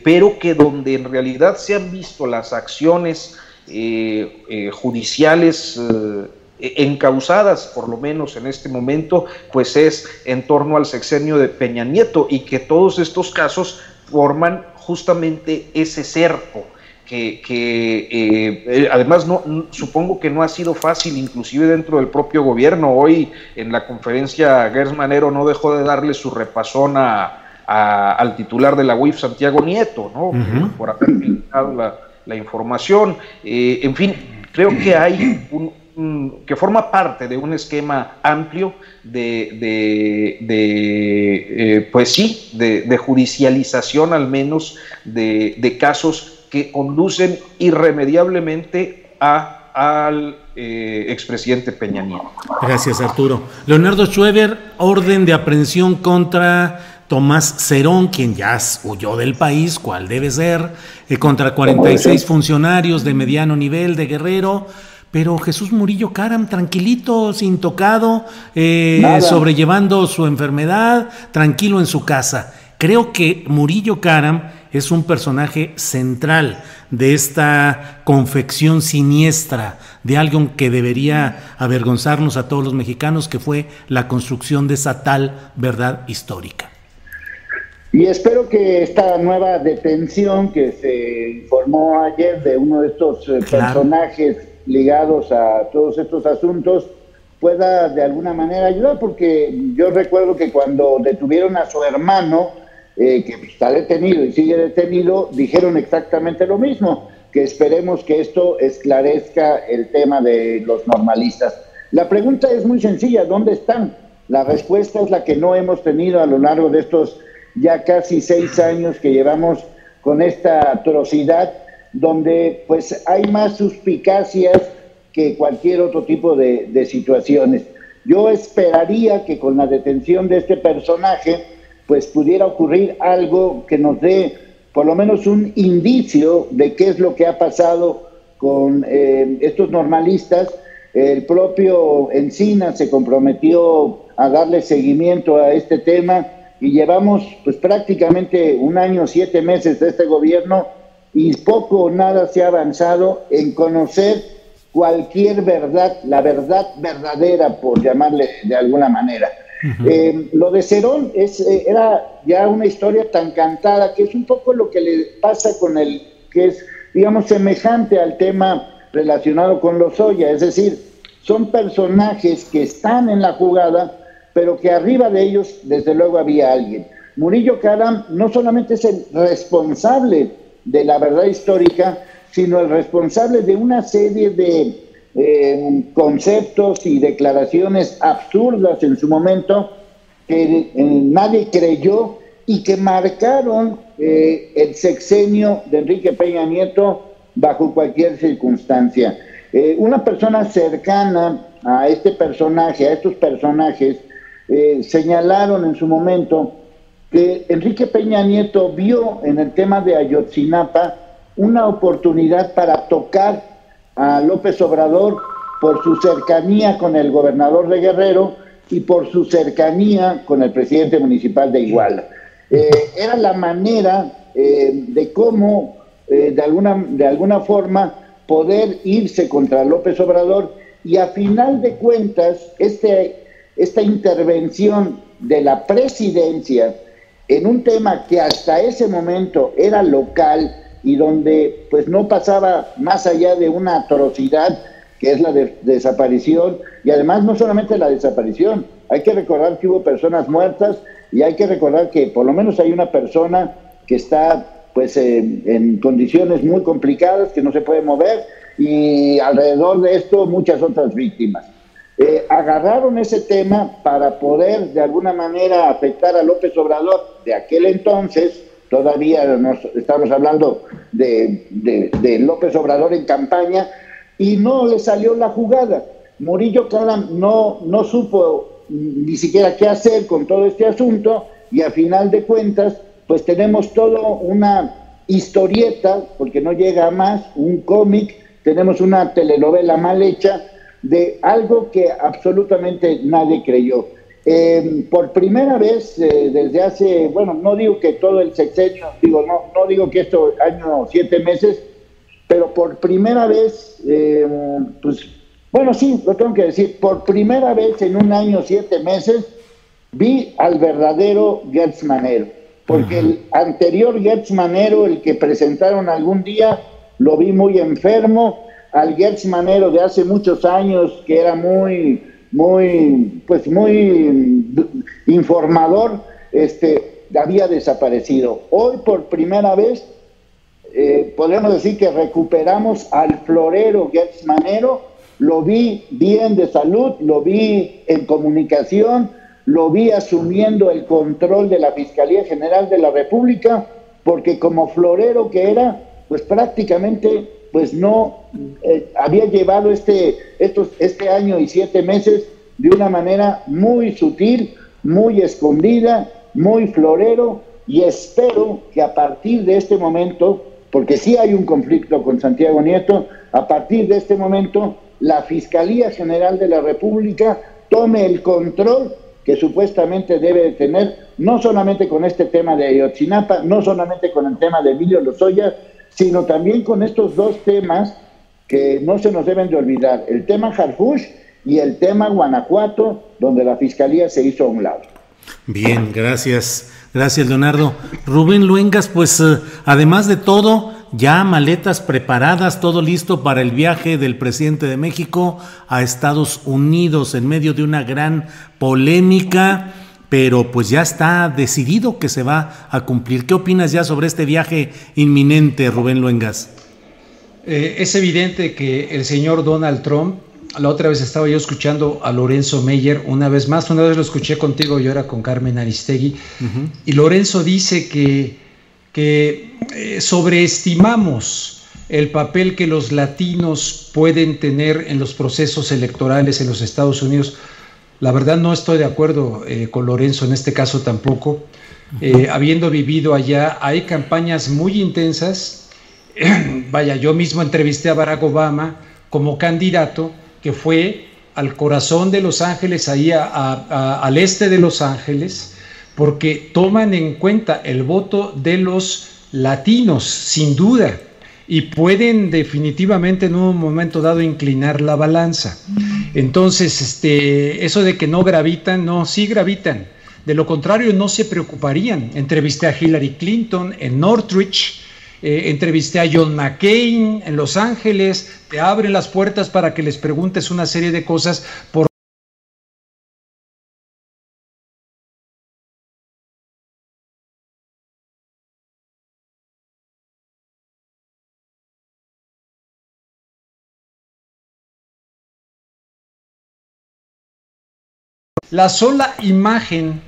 pero que donde en realidad se han visto las acciones judiciales encausadas, por lo menos en este momento, pues es en torno al sexenio de Peña Nieto, y que todos estos casos forman justamente ese cerco que además supongo que no ha sido fácil, inclusive dentro del propio gobierno. Hoy en la conferencia Gers Manero no dejó de darle su repasón al titular de la UIF, Santiago Nieto, ¿no? Por haber filtrado la información. En fin, creo que hay que forma parte de un esquema amplio pues sí, de judicialización al menos de casos que conducen irremediablemente al expresidente Peña Nieto. Gracias, Arturo. Leonardo Schweber, orden de aprehensión contra Tomás Cerón, quien ya huyó del país, ¿cuál debe ser? Contra 46 funcionarios de mediano nivel de Guerrero. Pero Jesús Murillo Caram, tranquilito, sin tocado, sobrellevando su enfermedad, tranquilo en su casa. Creo que Murillo Caram es un personaje central de esta confección siniestra de algo que debería avergonzarnos a todos los mexicanos, que fue la construcción de esa tal verdad histórica. Y espero que esta nueva detención que se informó ayer de uno de estos personajes ligados a todos estos asuntos pueda de alguna manera ayudar, porque yo recuerdo que cuando detuvieron a su hermano, que está detenido y sigue detenido, dijeron exactamente lo mismo, que esperemos que esto esclarezca el tema de los normalistas. La pregunta es muy sencilla, ¿dónde están? La respuesta es la que no hemos tenido a lo largo de estos ya casi 6 años que llevamos con esta atrocidad, donde pues hay más suspicacias que cualquier otro tipo de situaciones. Yo esperaría que con la detención de este personaje pues pudiera ocurrir algo que nos dé por lo menos un indicio de qué es lo que ha pasado con estos normalistas. El propio Encinas se comprometió a darle seguimiento a este tema y llevamos pues prácticamente 1 año, 7 meses de este gobierno y poco o nada se ha avanzado en conocer cualquier verdad, la verdad verdadera, por llamarle de alguna manera. Lo de Cerón era ya una historia tan cantada, que es un poco lo que le pasa con el que es, digamos, semejante al tema relacionado con Lozoya, es decir, son personajes que están en la jugada, pero que arriba de ellos, desde luego, había alguien. Murillo Caram no solamente es el responsable de la verdad histórica, sino el responsable de una serie de conceptos y declaraciones absurdas en su momento que nadie creyó y que marcaron el sexenio de Enrique Peña Nieto bajo cualquier circunstancia. Una persona cercana a este personaje, a estos personajes, señalaron en su momento que Enrique Peña Nieto vio en el tema de Ayotzinapa una oportunidad para tocar a López Obrador por su cercanía con el gobernador de Guerrero y por su cercanía con el presidente municipal de Iguala. Era la manera de cómo, de alguna forma, poder irse contra López Obrador, y a final de cuentas, esta intervención de la presidencia en un tema que hasta ese momento era local, y donde pues no pasaba más allá de una atrocidad que es la desaparición, y además no solamente la desaparición, hay que recordar que hubo personas muertas y hay que recordar que por lo menos hay una persona que está pues en condiciones muy complicadas, que no se puede mover, y alrededor de esto muchas otras víctimas. Agarraron ese tema para poder de alguna manera afectar a López Obrador de aquel entonces. Todavía estamos hablando de López Obrador en campaña, y no le salió la jugada. Murillo Karam no supo ni siquiera qué hacer con todo este asunto, y a final de cuentas pues tenemos todo una historieta, porque no llega a más, un cómic, tenemos una telenovela mal hecha de algo que absolutamente nadie creyó. Por primera vez desde hace, bueno, no digo que todo el sexenio, no digo que esto año 7 meses, pero por primera vez, pues, bueno, sí, lo tengo que decir, por primera vez en un año 7 meses vi al verdadero Gertz Manero, porque el anterior Gertz Manero, el que presentaron algún día, lo vi muy enfermo. Al Gertz Manero de hace muchos años, que era muy informador, había desaparecido. Hoy por primera vez podemos decir que recuperamos al florero Gertz Manero. Lo vi bien de salud, lo vi en comunicación, lo vi asumiendo el control de la Fiscalía General de la República, porque como florero que era, pues prácticamente pues no había llevado este año y 7 meses de una manera muy sutil, muy escondida, muy florero, y espero que a partir de este momento, porque sí hay un conflicto con Santiago Nieto, a partir de este momento la Fiscalía General de la República tome el control que supuestamente debe de tener, no solamente con este tema de Ayotzinapa, no solamente con el tema de Emilio Lozoya, sino también con estos dos temas que no se nos deben de olvidar, el tema Harfuch y el tema Guanajuato, donde la Fiscalía se hizo a un lado. Bien, gracias Leonardo. Rubén Luengas, pues además de todo, ya maletas preparadas, todo listo para el viaje del presidente de México a Estados Unidos en medio de una gran polémica, pero pues ya está decidido que se va a cumplir. ¿Qué opinas ya sobre este viaje inminente, Rubén Luengas? Es evidente que el señor Donald Trump, la otra vez estaba yo escuchando a Lorenzo Meyer, una vez lo escuché contigo, yo era con Carmen Aristegui, y Lorenzo dice que sobreestimamos el papel que los latinos pueden tener en los procesos electorales en los Estados Unidos. La verdad no estoy de acuerdo con Lorenzo en este caso tampoco. Habiendo vivido allá, hay campañas muy intensas. Vaya, yo mismo entrevisté a Barack Obama como candidato, que fue al corazón de Los Ángeles, ahí al este de Los Ángeles, porque toman en cuenta el voto de los latinos, sin duda, y pueden definitivamente en un momento dado inclinar la balanza. Entonces, eso de que no gravitan, no, sí gravitan. De lo contrario, no se preocuparían. Entrevisté a Hillary Clinton en Northridge, entrevisté a John McCain en Los Ángeles. Te abren las puertas para que les preguntes una serie de cosas por la sola imagen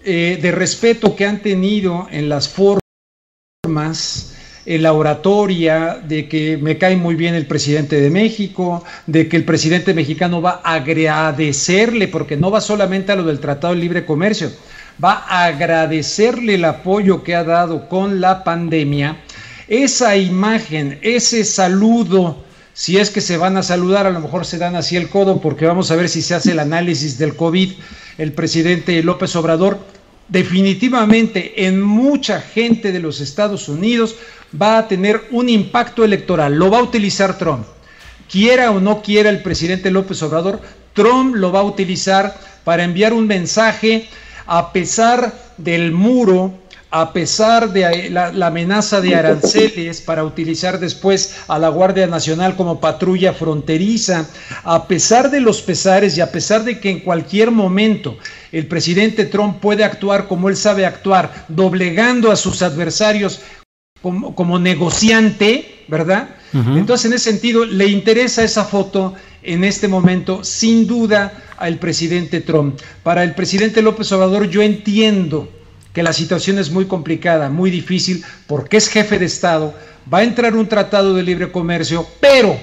de respeto que han tenido en las formas, en la oratoria, de que me cae muy bien el presidente de México, de que el presidente mexicano va a agradecerle, porque no va solamente a lo del Tratado de Libre Comercio, va a agradecerle el apoyo que ha dado con la pandemia. Esa imagen, ese saludo, si es que se van a saludar, a lo mejor se dan así el codo, porque vamos a ver si se hace el análisis del COVID, el presidente López Obrador, definitivamente en mucha gente de los Estados Unidos va a tener un impacto electoral. Lo va a utilizar Trump. Quiera o no quiera el presidente López Obrador, Trump lo va a utilizar para enviar un mensaje a pesar del muro, a pesar de la amenaza de aranceles para utilizar después a la Guardia Nacional como patrulla fronteriza, a pesar de los pesares y a pesar de que en cualquier momento el presidente Trump puede actuar como él sabe actuar, doblegando a sus adversarios como negociante, ¿verdad? Entonces, en ese sentido, le interesa esa foto en este momento, sin duda, al presidente Trump. Para el presidente López Obrador, yo entiendo que la situación es muy complicada, muy difícil, porque es jefe de Estado, va a entrar un tratado de libre comercio, pero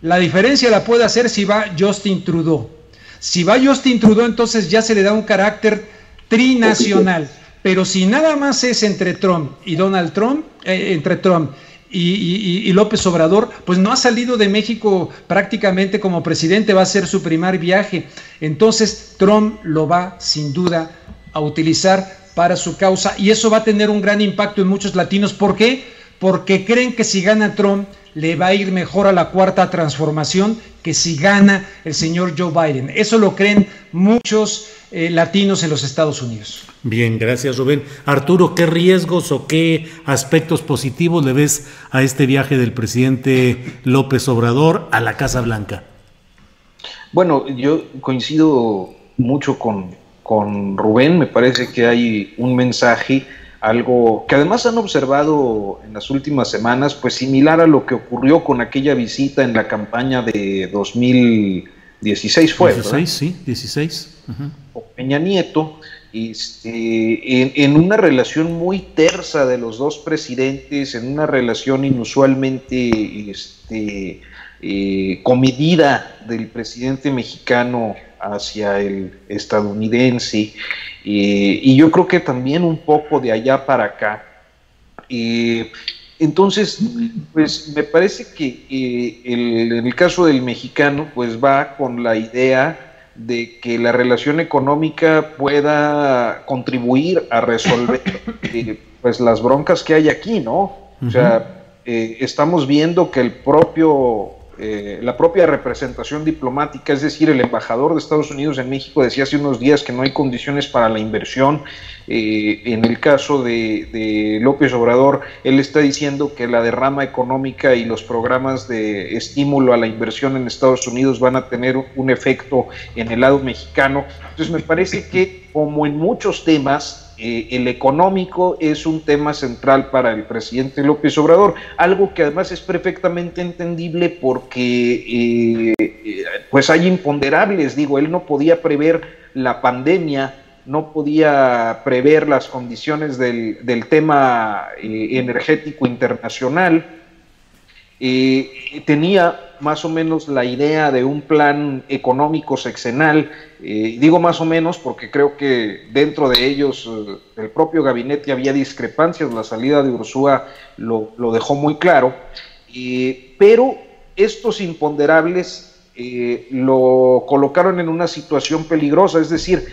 la diferencia la puede hacer si va Justin Trudeau. Si va Justin Trudeau, entonces ya se le da un carácter trinacional, pero si nada más es entre Trump y Donald Trump, entre Trump y López Obrador, pues no ha salido de México prácticamente como presidente, va a ser su primer viaje. Entonces Trump lo va sin duda a utilizar para su causa, y eso va a tener un gran impacto en muchos latinos. ¿Por qué? Porque creen que si gana Trump le va a ir mejor a la cuarta transformación que si gana el señor Joe Biden. Eso lo creen muchos latinos en los Estados Unidos. Bien, gracias, Rubén. Arturo, ¿qué riesgos o qué aspectos positivos le ves a este viaje del presidente López Obrador a la Casa Blanca? Bueno, yo coincido mucho con Rubén. Me parece que hay un mensaje, algo que además han observado en las últimas semanas, pues similar a lo que ocurrió con aquella visita en la campaña de 2016 fue, 16, ¿verdad? Sí, 16. Peña Nieto, en una relación muy tersa de los dos presidentes, en una relación inusualmente comedida del presidente mexicano hacia el estadounidense, y yo creo que también un poco de allá para acá. Entonces, pues me parece que en el caso del mexicano, pues va con la idea de que la relación económica pueda contribuir a resolver pues las broncas que hay aquí, ¿no? O sea, estamos viendo que la propia representación diplomática, es decir, el embajador de Estados Unidos en México decía hace unos días que no hay condiciones para la inversión. En el caso de López Obrador, él está diciendo que la derrama económica y los programas de estímulo a la inversión en Estados Unidos van a tener un efecto en el lado mexicano. Entonces me parece que, como en muchos temas, el económico es un tema central para el presidente López Obrador, algo que además es perfectamente entendible porque pues hay imponderables. Digo, él no podía prever la pandemia, no podía prever las condiciones del tema energético internacional. Tenía más o menos la idea de un plan económico sexenal, digo más o menos porque creo que dentro de ellos el propio gabinete había discrepancias. La salida de Ursúa lo dejó muy claro, pero estos imponderables lo colocaron en una situación peligrosa. Es decir,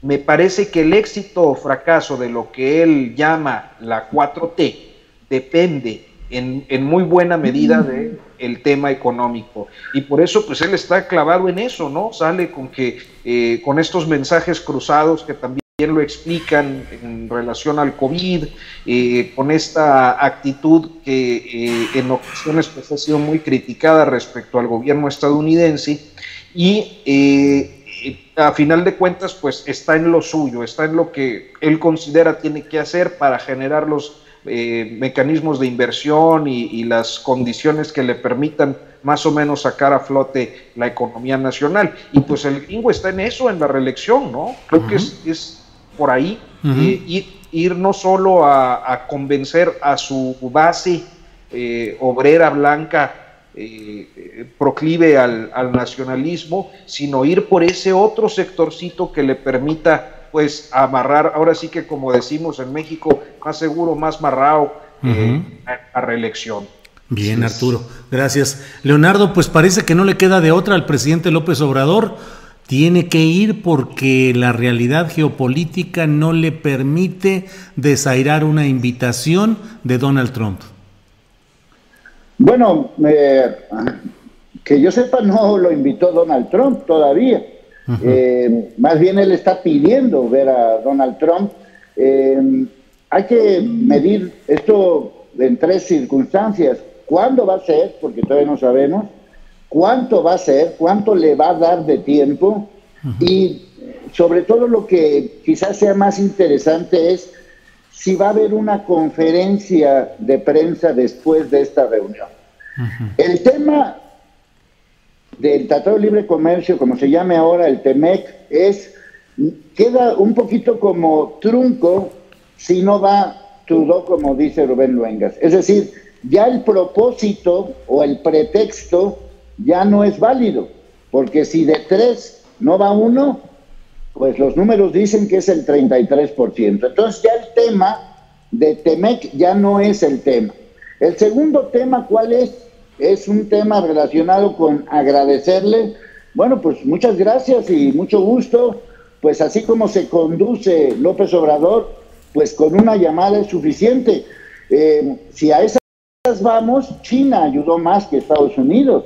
me parece que el éxito o fracaso de lo que él llama la 4T depende en muy buena medida del tema económico, y por eso pues él está clavado en eso, ¿no? Sale con estos mensajes cruzados que también lo explican en relación al COVID, con esta actitud que en ocasiones pues ha sido muy criticada respecto al gobierno estadounidense, y a final de cuentas pues está en lo suyo, está en lo que él considera tiene que hacer para generar los mecanismos de inversión y las condiciones que le permitan más o menos sacar a flote la economía nacional. Y pues el gringo está en eso, en la reelección, ¿no? Creo que es por ahí, ir no solo a convencer a su base obrera blanca proclive al nacionalismo, sino ir por ese otro sectorcito que le permita pues amarrar, ahora sí que como decimos en México, más seguro, más marrao, a reelección. Bien, Arturo, gracias. Leonardo, pues parece que no le queda de otra al presidente López Obrador. Tiene que ir porque la realidad geopolítica no le permite desairar una invitación de Donald Trump. Bueno, que yo sepa, no lo invitó Donald Trump todavía. Más bien él está pidiendo ver a Donald Trump. hay que medir esto en tres circunstancias. ¿Cuándo va a ser? Porque todavía no sabemos. ¿Cuánto va a ser? ¿Cuánto le va a dar de tiempo? Y sobre todo lo que quizás sea más interesante es si va a haber una conferencia de prensa después de esta reunión. El tema del Tratado de Libre Comercio, como se llame ahora el TEMEC, queda un poquito como trunco si no va Trudeau, como dice Rubén Luengas. Es decir, ya el propósito o el pretexto ya no es válido, porque si de 3 no va 1, pues los números dicen que es el 33%. Entonces ya el tema de TEMEC ya no es el tema. El segundo tema, ¿cuál es? Es un tema relacionado con agradecerle. Bueno, pues muchas gracias y mucho gusto. Pues así como se conduce López Obrador, pues con una llamada es suficiente. Si a esas vamos, China ayudó más que Estados Unidos.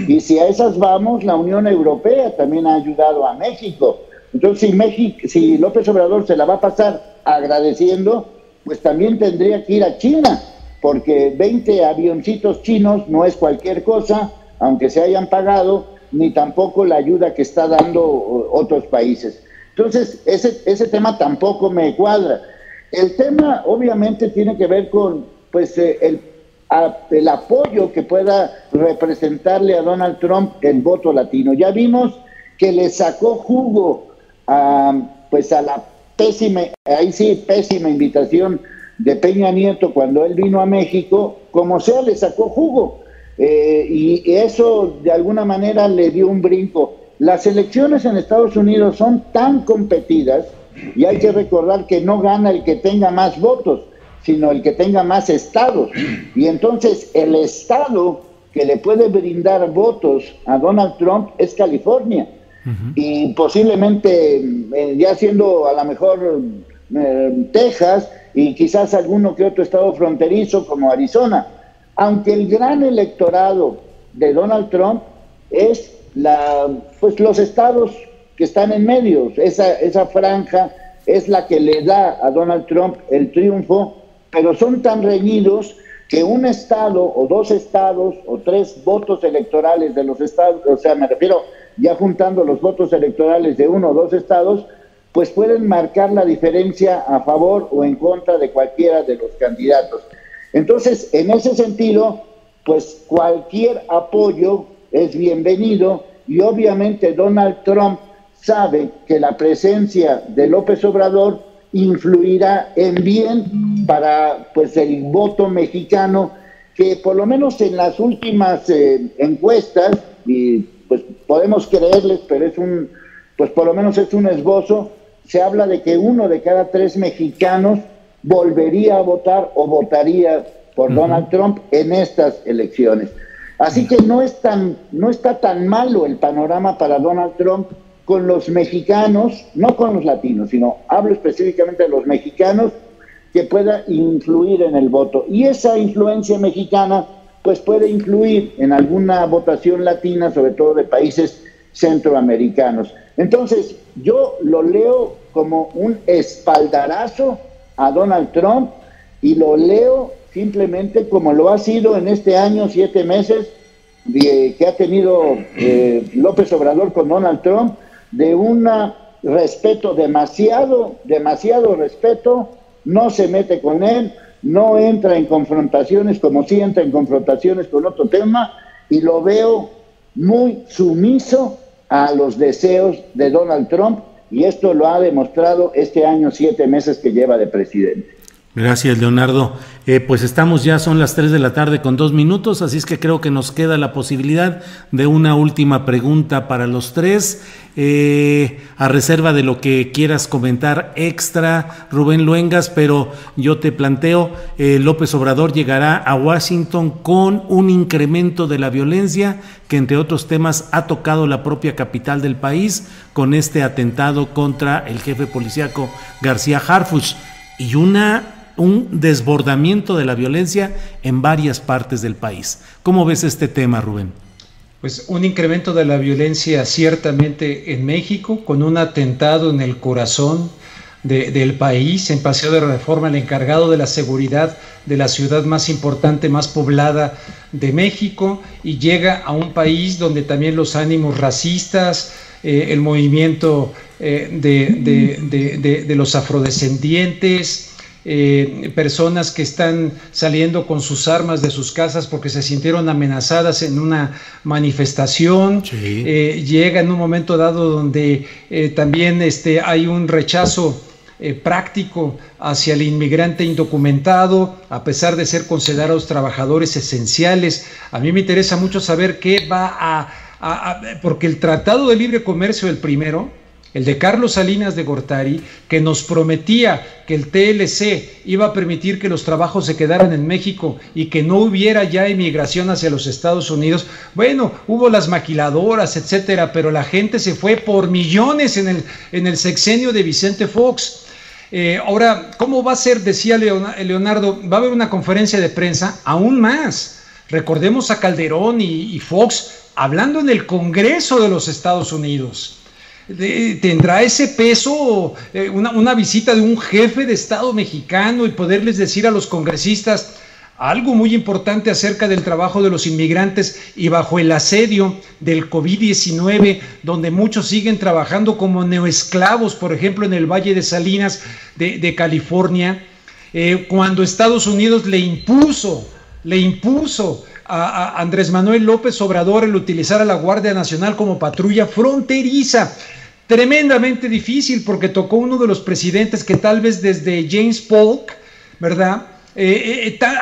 Y si a esas vamos, la Unión Europea también ha ayudado a México. Entonces, si López Obrador se la va a pasar agradeciendo, pues también tendría que ir a China, porque 20 avioncitos chinos no es cualquier cosa, aunque se hayan pagado, ni tampoco la ayuda que está dando otros países. Entonces, ese tema tampoco me cuadra. El tema, obviamente, tiene que ver con pues el apoyo que pueda representarle a Donald Trump el voto latino. Ya vimos que le sacó jugo a la pésima invitación de Peña Nieto cuando él vino a México, como sea, le sacó jugo. Y eso de alguna manera le dio un brinco. Las elecciones en Estados Unidos son tan competidas, y hay que recordar que no gana el que tenga más votos, sino el que tenga más estados. Y entonces el estado que le puede brindar votos a Donald Trump es California. Y posiblemente ya siendo a lo mejor Texas y quizás alguno que otro estado fronterizo como Arizona. Aunque el gran electorado de Donald Trump es los estados que están en medio. Esa franja es la que le da a Donald Trump el triunfo, pero son tan reñidos que un estado o 2 estados o 3 votos electorales de los estados, o sea, me refiero ya juntando los votos electorales de 1 o 2 estados, pues pueden marcar la diferencia a favor o en contra de cualquiera de los candidatos. Entonces, en ese sentido, pues cualquier apoyo es bienvenido, y obviamente Donald Trump sabe que la presencia de López Obrador influirá en bien para pues el voto mexicano, que por lo menos en las últimas encuestas, y pues podemos creerles, pero por lo menos es un esbozo, se habla de que 1 de cada 3 mexicanos volvería a votar o votaría por Donald Trump en estas elecciones. Así que no está tan malo el panorama para Donald Trump con los mexicanos, no con los latinos, sino hablo específicamente de los mexicanos, que pueda influir en el voto. Y esa influencia mexicana pues puede influir en alguna votación latina, sobre todo de países centroamericanos. Entonces, yo lo leo como un espaldarazo a Donald Trump, y lo leo simplemente como lo ha sido en este año, 7 meses que ha tenido López Obrador con Donald Trump, de un respeto demasiado respeto, no se mete con él, no entra en confrontaciones como si entra en confrontaciones con otro tema, y lo veo muy sumiso a los deseos de Donald Trump, y esto lo ha demostrado este año, 7 meses que lleva de presidente. Gracias, Leonardo. Pues son las 3 de la tarde con 2 minutos, así es que creo que nos queda la posibilidad de una última pregunta para los 3, a reserva de lo que quieras comentar extra, Rubén Luengas, pero yo te planteo, López Obrador llegará a Washington con un incremento de la violencia que, entre otros temas, ha tocado la propia capital del país con este atentado contra el jefe policíaco García Harfuch, y un desbordamiento de la violencia en varias partes del país. ¿Cómo ves este tema, Rubén? Pues un incremento de la violencia ciertamente en México, con un atentado en el corazón del país, en Paseo de Reforma, el encargado de la seguridad de la ciudad más importante, más poblada de México, y llega a un país donde también los ánimos racistas, el movimiento de los afrodescendientes, personas que están saliendo con sus armas de sus casas porque se sintieron amenazadas en una manifestación. Sí. Llega en un momento dado donde también hay un rechazo práctico hacia el inmigrante indocumentado, a pesar de ser considerados trabajadores esenciales. A mí me interesa mucho saber qué va porque el Tratado de Libre Comercio, el primero, el de Carlos Salinas de Gortari, que nos prometía que el TLC iba a permitir que los trabajos se quedaran en México y que no hubiera ya inmigración hacia los Estados Unidos. Bueno, hubo las maquiladoras, etcétera, pero la gente se fue por millones en el sexenio de Vicente Fox. Ahora, ¿cómo va a ser? Decía Leonardo, va a haber una conferencia de prensa, aún más. Recordemos a Calderón y Fox hablando en el Congreso de los Estados Unidos. ¿Tendrá ese peso una visita de un jefe de Estado mexicano y poderles decir a los congresistas algo muy importante acerca del trabajo de los inmigrantes y bajo el asedio del COVID-19, donde muchos siguen trabajando como neoesclavos, por ejemplo, en el Valle de Salinas de California, cuando Estados Unidos le impuso a Andrés Manuel López Obrador el utilizar a la Guardia Nacional como patrulla fronteriza? Tremendamente difícil, porque tocó uno de los presidentes que tal vez desde James Polk, ¿verdad?,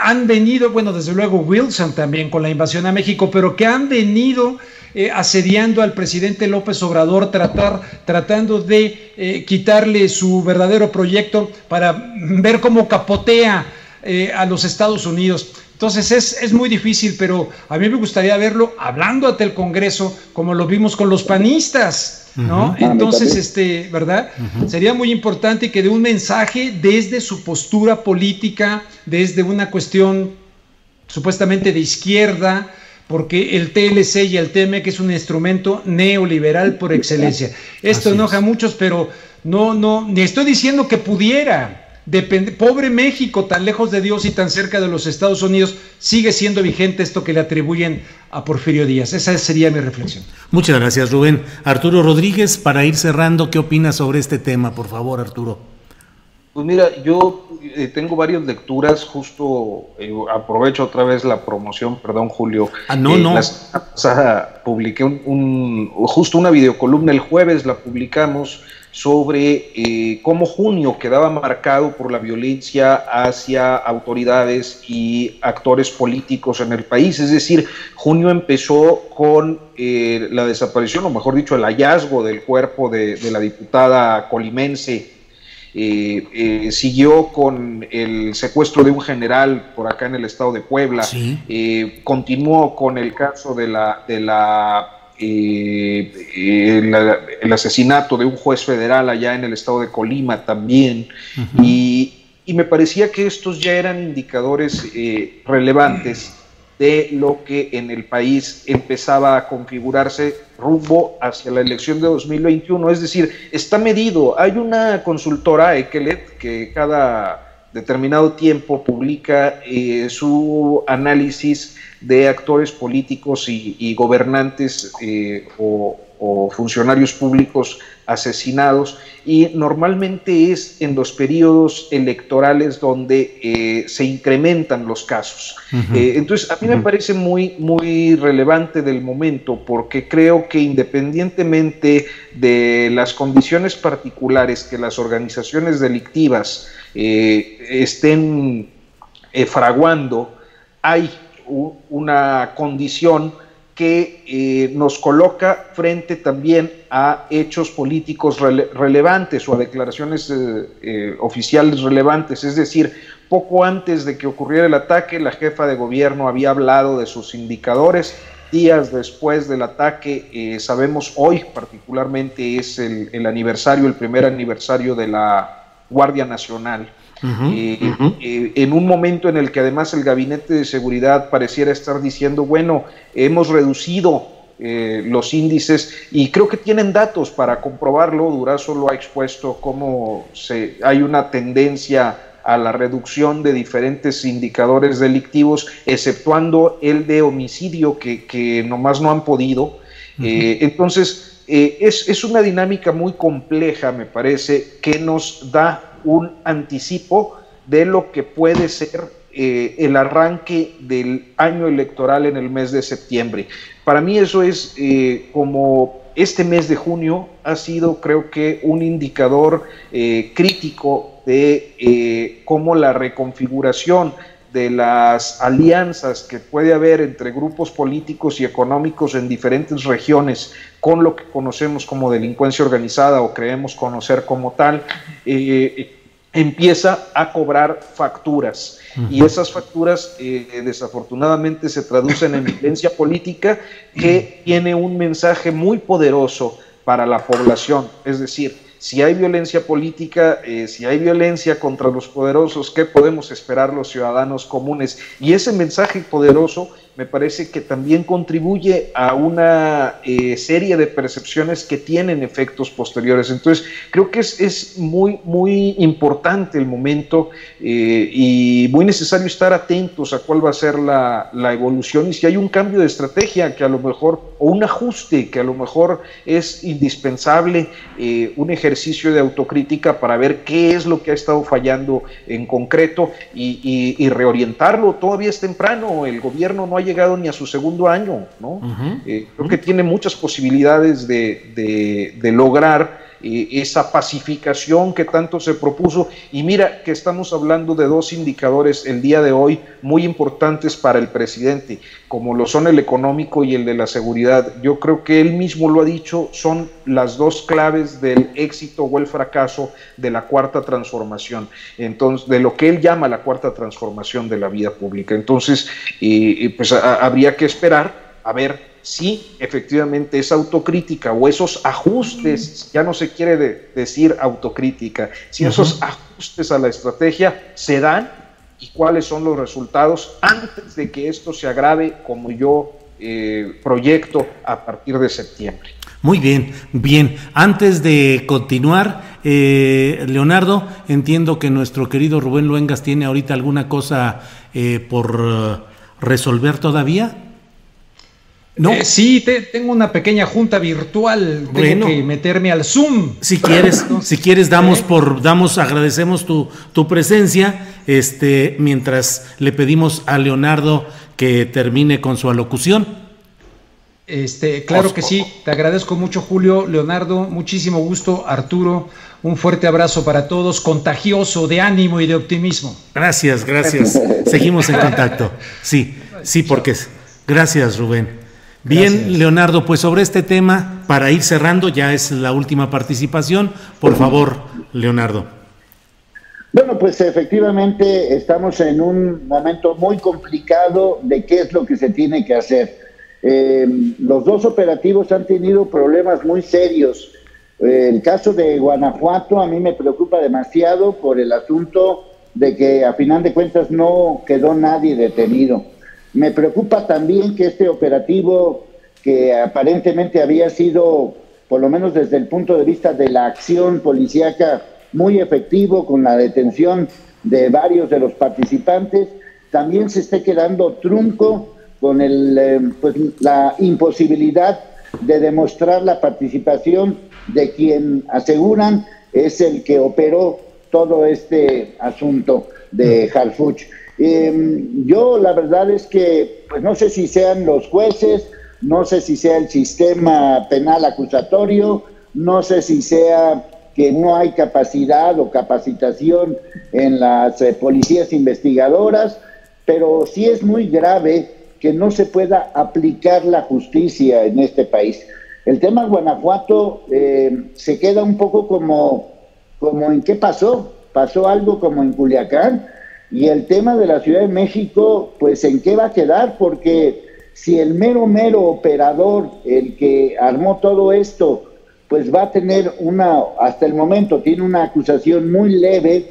han venido, bueno, desde luego Wilson también con la invasión a México, pero que han venido asediando al presidente López Obrador, tratando de quitarle su verdadero proyecto para ver cómo capotea a los Estados Unidos. Entonces es muy difícil, pero a mí me gustaría verlo hablando ante el Congreso, como lo vimos con los panistas, ¿no? Entonces, ¿verdad? Sería muy importante que dé un mensaje desde su postura política, desde una cuestión supuestamente de izquierda, porque el TLC y el TMEC es un instrumento neoliberal por excelencia. Esto enoja a muchos, pero no, ni estoy diciendo que pudiera. Pobre México, tan lejos de Dios y tan cerca de los Estados Unidos, sigue siendo vigente esto que le atribuyen a Porfirio Díaz. Esa sería mi reflexión. Muchas gracias, Rubén. Arturo Rodríguez, para ir cerrando, ¿qué opinas sobre este tema? Por favor, Arturo. Pues mira, yo tengo varias lecturas, justo aprovecho otra vez la promoción, perdón, Julio. La semana pasada publiqué justo una videocolumna, el jueves la publicamos, sobre cómo junio quedaba marcado por la violencia hacia autoridades y actores políticos en el país. Es decir, junio empezó con la desaparición, o mejor dicho, el hallazgo del cuerpo de la diputada colimense. Siguió con el secuestro de un general por acá en el estado de Puebla. Sí. Continuó con el caso el asesinato de un juez federal allá en el estado de Colima también. Y me parecía que estos ya eran indicadores relevantes de lo que en el país empezaba a configurarse rumbo hacia la elección de 2021. Es decir, está medido. Hay una consultora, Ekelet, que cada determinado tiempo publica su análisis de actores políticos y gobernantes o funcionarios públicos asesinados, y normalmente es en los periodos electorales donde se incrementan los casos. Entonces, a mí me parece muy, muy relevante del momento, porque creo que independientemente de las condiciones particulares que las organizaciones delictivas estén fraguando, hay una condición que nos coloca frente también a hechos políticos relevantes o a declaraciones oficiales relevantes. Es decir, poco antes de que ocurriera el ataque, la jefa de gobierno había hablado de sus indicadores. Días después del ataque, sabemos hoy particularmente es el aniversario, el primer aniversario de la Guardia Nacional. En un momento en el que además el Gabinete de Seguridad pareciera estar diciendo, bueno, hemos reducido los índices, y creo que tienen datos para comprobarlo. Durazo lo ha expuesto cómo hay una tendencia a la reducción de diferentes indicadores delictivos, exceptuando el de homicidio, que nomás no han podido. Entonces, es una dinámica muy compleja, me parece, que nos da un anticipo de lo que puede ser el arranque del año electoral en el mes de septiembre. Para mí eso es como este mes de junio ha sido, creo que, un indicador crítico de cómo la reconfiguración de las alianzas que puede haber entre grupos políticos y económicos en diferentes regiones con lo que conocemos como delincuencia organizada o creemos conocer como tal, empieza a cobrar facturas. Y esas facturas desafortunadamente se traducen en violencia política que tiene un mensaje muy poderoso para la población. Es decir, si hay violencia política, si hay violencia contra los poderosos, ¿qué podemos esperar los ciudadanos comunes? Y ese mensaje poderoso me parece que también contribuye a una serie de percepciones que tienen efectos posteriores. Entonces, creo que es muy, muy importante el momento y muy necesario estar atentos a cuál va a ser la evolución y si hay un cambio de estrategia que a lo mejor, o un ajuste que a lo mejor es indispensable, un ejercicio de autocrítica para ver qué es lo que ha estado fallando en concreto y reorientarlo. Todavía es temprano, el gobierno no ha llegado ni a su segundo año, ¿no? Creo que tiene muchas posibilidades de lograr esa pacificación que tanto se propuso. Y mira que estamos hablando de dos indicadores el día de hoy muy importantes para el presidente, como lo son el económico y el de la seguridad. Yo creo que él mismo lo ha dicho, son las dos claves del éxito o el fracaso de la cuarta transformación, entonces, de lo que él llama la cuarta transformación de la vida pública. Entonces, pues habría que esperar a ver si efectivamente esa autocrítica o esos ajustes, ya no se quiere decir autocrítica, si esos ajustes a la estrategia se dan y cuáles son los resultados antes de que esto se agrave como yo proyecto a partir de septiembre. Muy bien, bien. Antes de continuar, Leonardo, entiendo que nuestro querido Rubén Luengas tiene ahorita alguna cosa por resolver todavía. ¿No? Sí, tengo una pequeña junta virtual, tengo que meterme al Zoom. Si quieres agradecemos tu presencia, mientras le pedimos a Leonardo que termine con su alocución. Claro que sí, te agradezco mucho, Julio, Leonardo, muchísimo gusto, Arturo, un fuerte abrazo para todos, contagioso de ánimo y de optimismo. Gracias, seguimos en contacto. Sí, porque gracias, Rubén. Bien, gracias. Leonardo, pues sobre este tema, para ir cerrando, ya es la última participación, por favor, Leonardo. Bueno, pues efectivamente estamos en un momento muy complicado de qué es lo que se tiene que hacer. Los dos operativos han tenido problemas muy serios. El caso de Guanajuato a mí me preocupa demasiado por el asunto de que a final de cuentas no quedó nadie detenido. Me preocupa también que este operativo, que aparentemente había sido, por lo menos desde el punto de vista de la acción policíaca, muy efectivo con la detención de varios de los participantes, también se esté quedando trunco con la imposibilidad de demostrar la participación de quien aseguran es el que operó todo este asunto de Harfuch. Yo la verdad es que pues no sé si sean los jueces, no sé si sea el sistema penal acusatorio, no sé si sea que no hay capacidad o capacitación en las policías investigadoras, pero sí es muy grave que no se pueda aplicar la justicia en este país. El tema Guanajuato se queda un poco como en qué pasó algo como en Culiacán. Y el tema de la Ciudad de México, pues ¿en qué va a quedar? Porque si el mero operador, el que armó todo esto, pues va a tener hasta el momento tiene una acusación muy leve,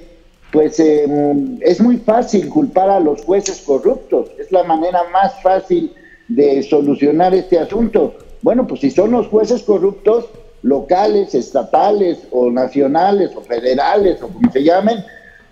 pues es muy fácil culpar a los jueces corruptos. Es la manera más fácil de solucionar este asunto. Bueno, pues si son los jueces corruptos, locales, estatales o nacionales o federales o como se llamen,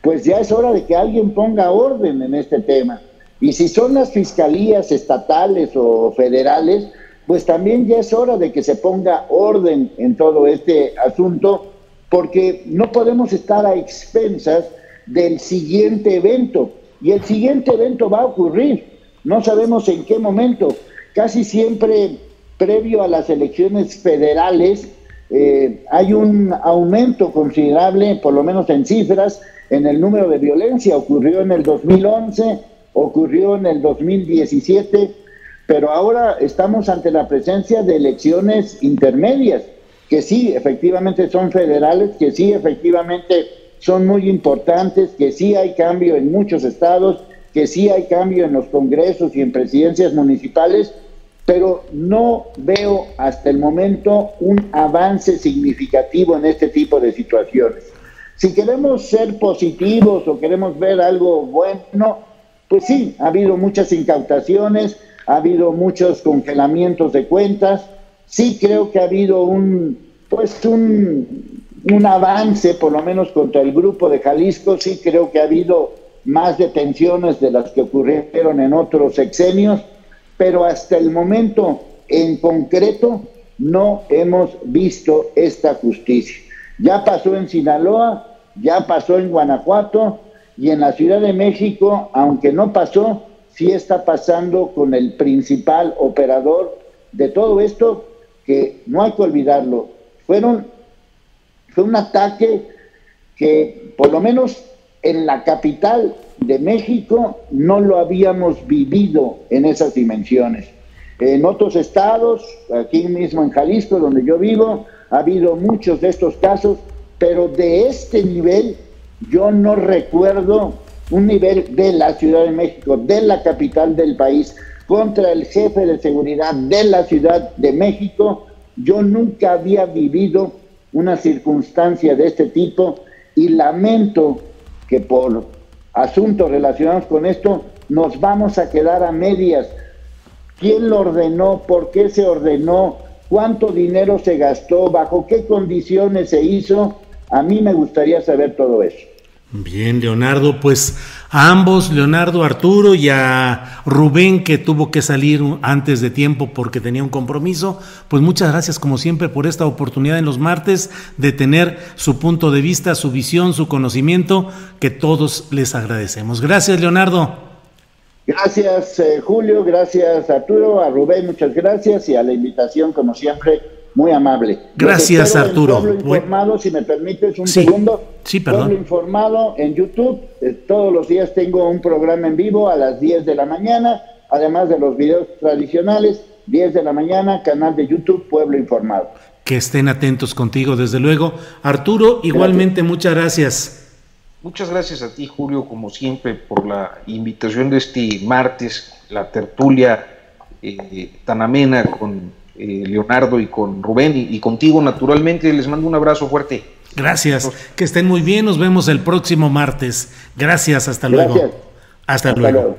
pues ya es hora de que alguien ponga orden en este tema. Y si son las fiscalías estatales o federales, pues también ya es hora de que se ponga orden en todo este asunto, porque no podemos estar a expensas del siguiente evento. Y el siguiente evento va a ocurrir, no sabemos en qué momento. Casi siempre, previo a las elecciones federales, hay un aumento considerable, por lo menos en cifras, en el número de violencia. Ocurrió en el 2011, ocurrió en el 2017, pero ahora estamos ante la presencia de elecciones intermedias, que sí, efectivamente son federales, que sí, efectivamente son muy importantes, que sí hay cambio en muchos estados, que sí hay cambio en los congresos y en presidencias municipales, pero no veo hasta el momento un avance significativo en este tipo de situaciones. Si queremos ser positivos o queremos ver algo bueno, pues sí, ha habido muchas incautaciones, ha habido muchos congelamientos de cuentas, sí creo que ha habido un avance, por lo menos contra el grupo de Jalisco, sí creo que ha habido más detenciones de las que ocurrieron en otros sexenios, pero hasta el momento en concreto no hemos visto esta justicia. Ya pasó en Sinaloa, ya pasó en Guanajuato y en la Ciudad de México, aunque no pasó, sí está pasando con el principal operador de todo esto, que no hay que olvidarlo. Fue un ataque que por lo menos en la capital de México no lo habíamos vivido en esas dimensiones. En otros estados, aquí mismo en Jalisco, donde yo vivo, ha habido muchos de estos casos, pero de este nivel yo no recuerdo un nivel de la Ciudad de México, de la capital del país, contra el jefe de seguridad de la Ciudad de México. Yo nunca había vivido una circunstancia de este tipo y lamento que por asuntos relacionados con esto nos vamos a quedar a medias. ¿Quién lo ordenó? ¿Por qué se ordenó? ¿Cuánto dinero se gastó? ¿Bajo qué condiciones se hizo? A mí me gustaría saber todo eso. Bien, Leonardo, pues a ambos, Leonardo, Arturo, y a Rubén, que tuvo que salir antes de tiempo porque tenía un compromiso, pues muchas gracias como siempre por esta oportunidad en los martes de tener su punto de vista, su visión, su conocimiento, que todos les agradecemos. Gracias, Leonardo. Gracias, Julio, gracias, Arturo, a Rubén, muchas gracias, y a la invitación, como siempre, muy amable. Gracias, Arturo. Pueblo Informado, si me permites un segundo. Sí, perdón. Pueblo Informado en YouTube. Todos los días tengo un programa en vivo a las 10 de la mañana, además de los videos tradicionales, 10 de la mañana, canal de YouTube Pueblo Informado. Que estén atentos contigo, desde luego. Arturo, igualmente, muchas gracias. Muchas gracias a ti, Julio, como siempre, por la invitación de este martes, la tertulia tan amena con Leonardo y con Rubén y contigo, naturalmente. Les mando un abrazo fuerte. Gracias, que estén muy bien, nos vemos el próximo martes. Gracias, hasta luego. Gracias. Hasta luego.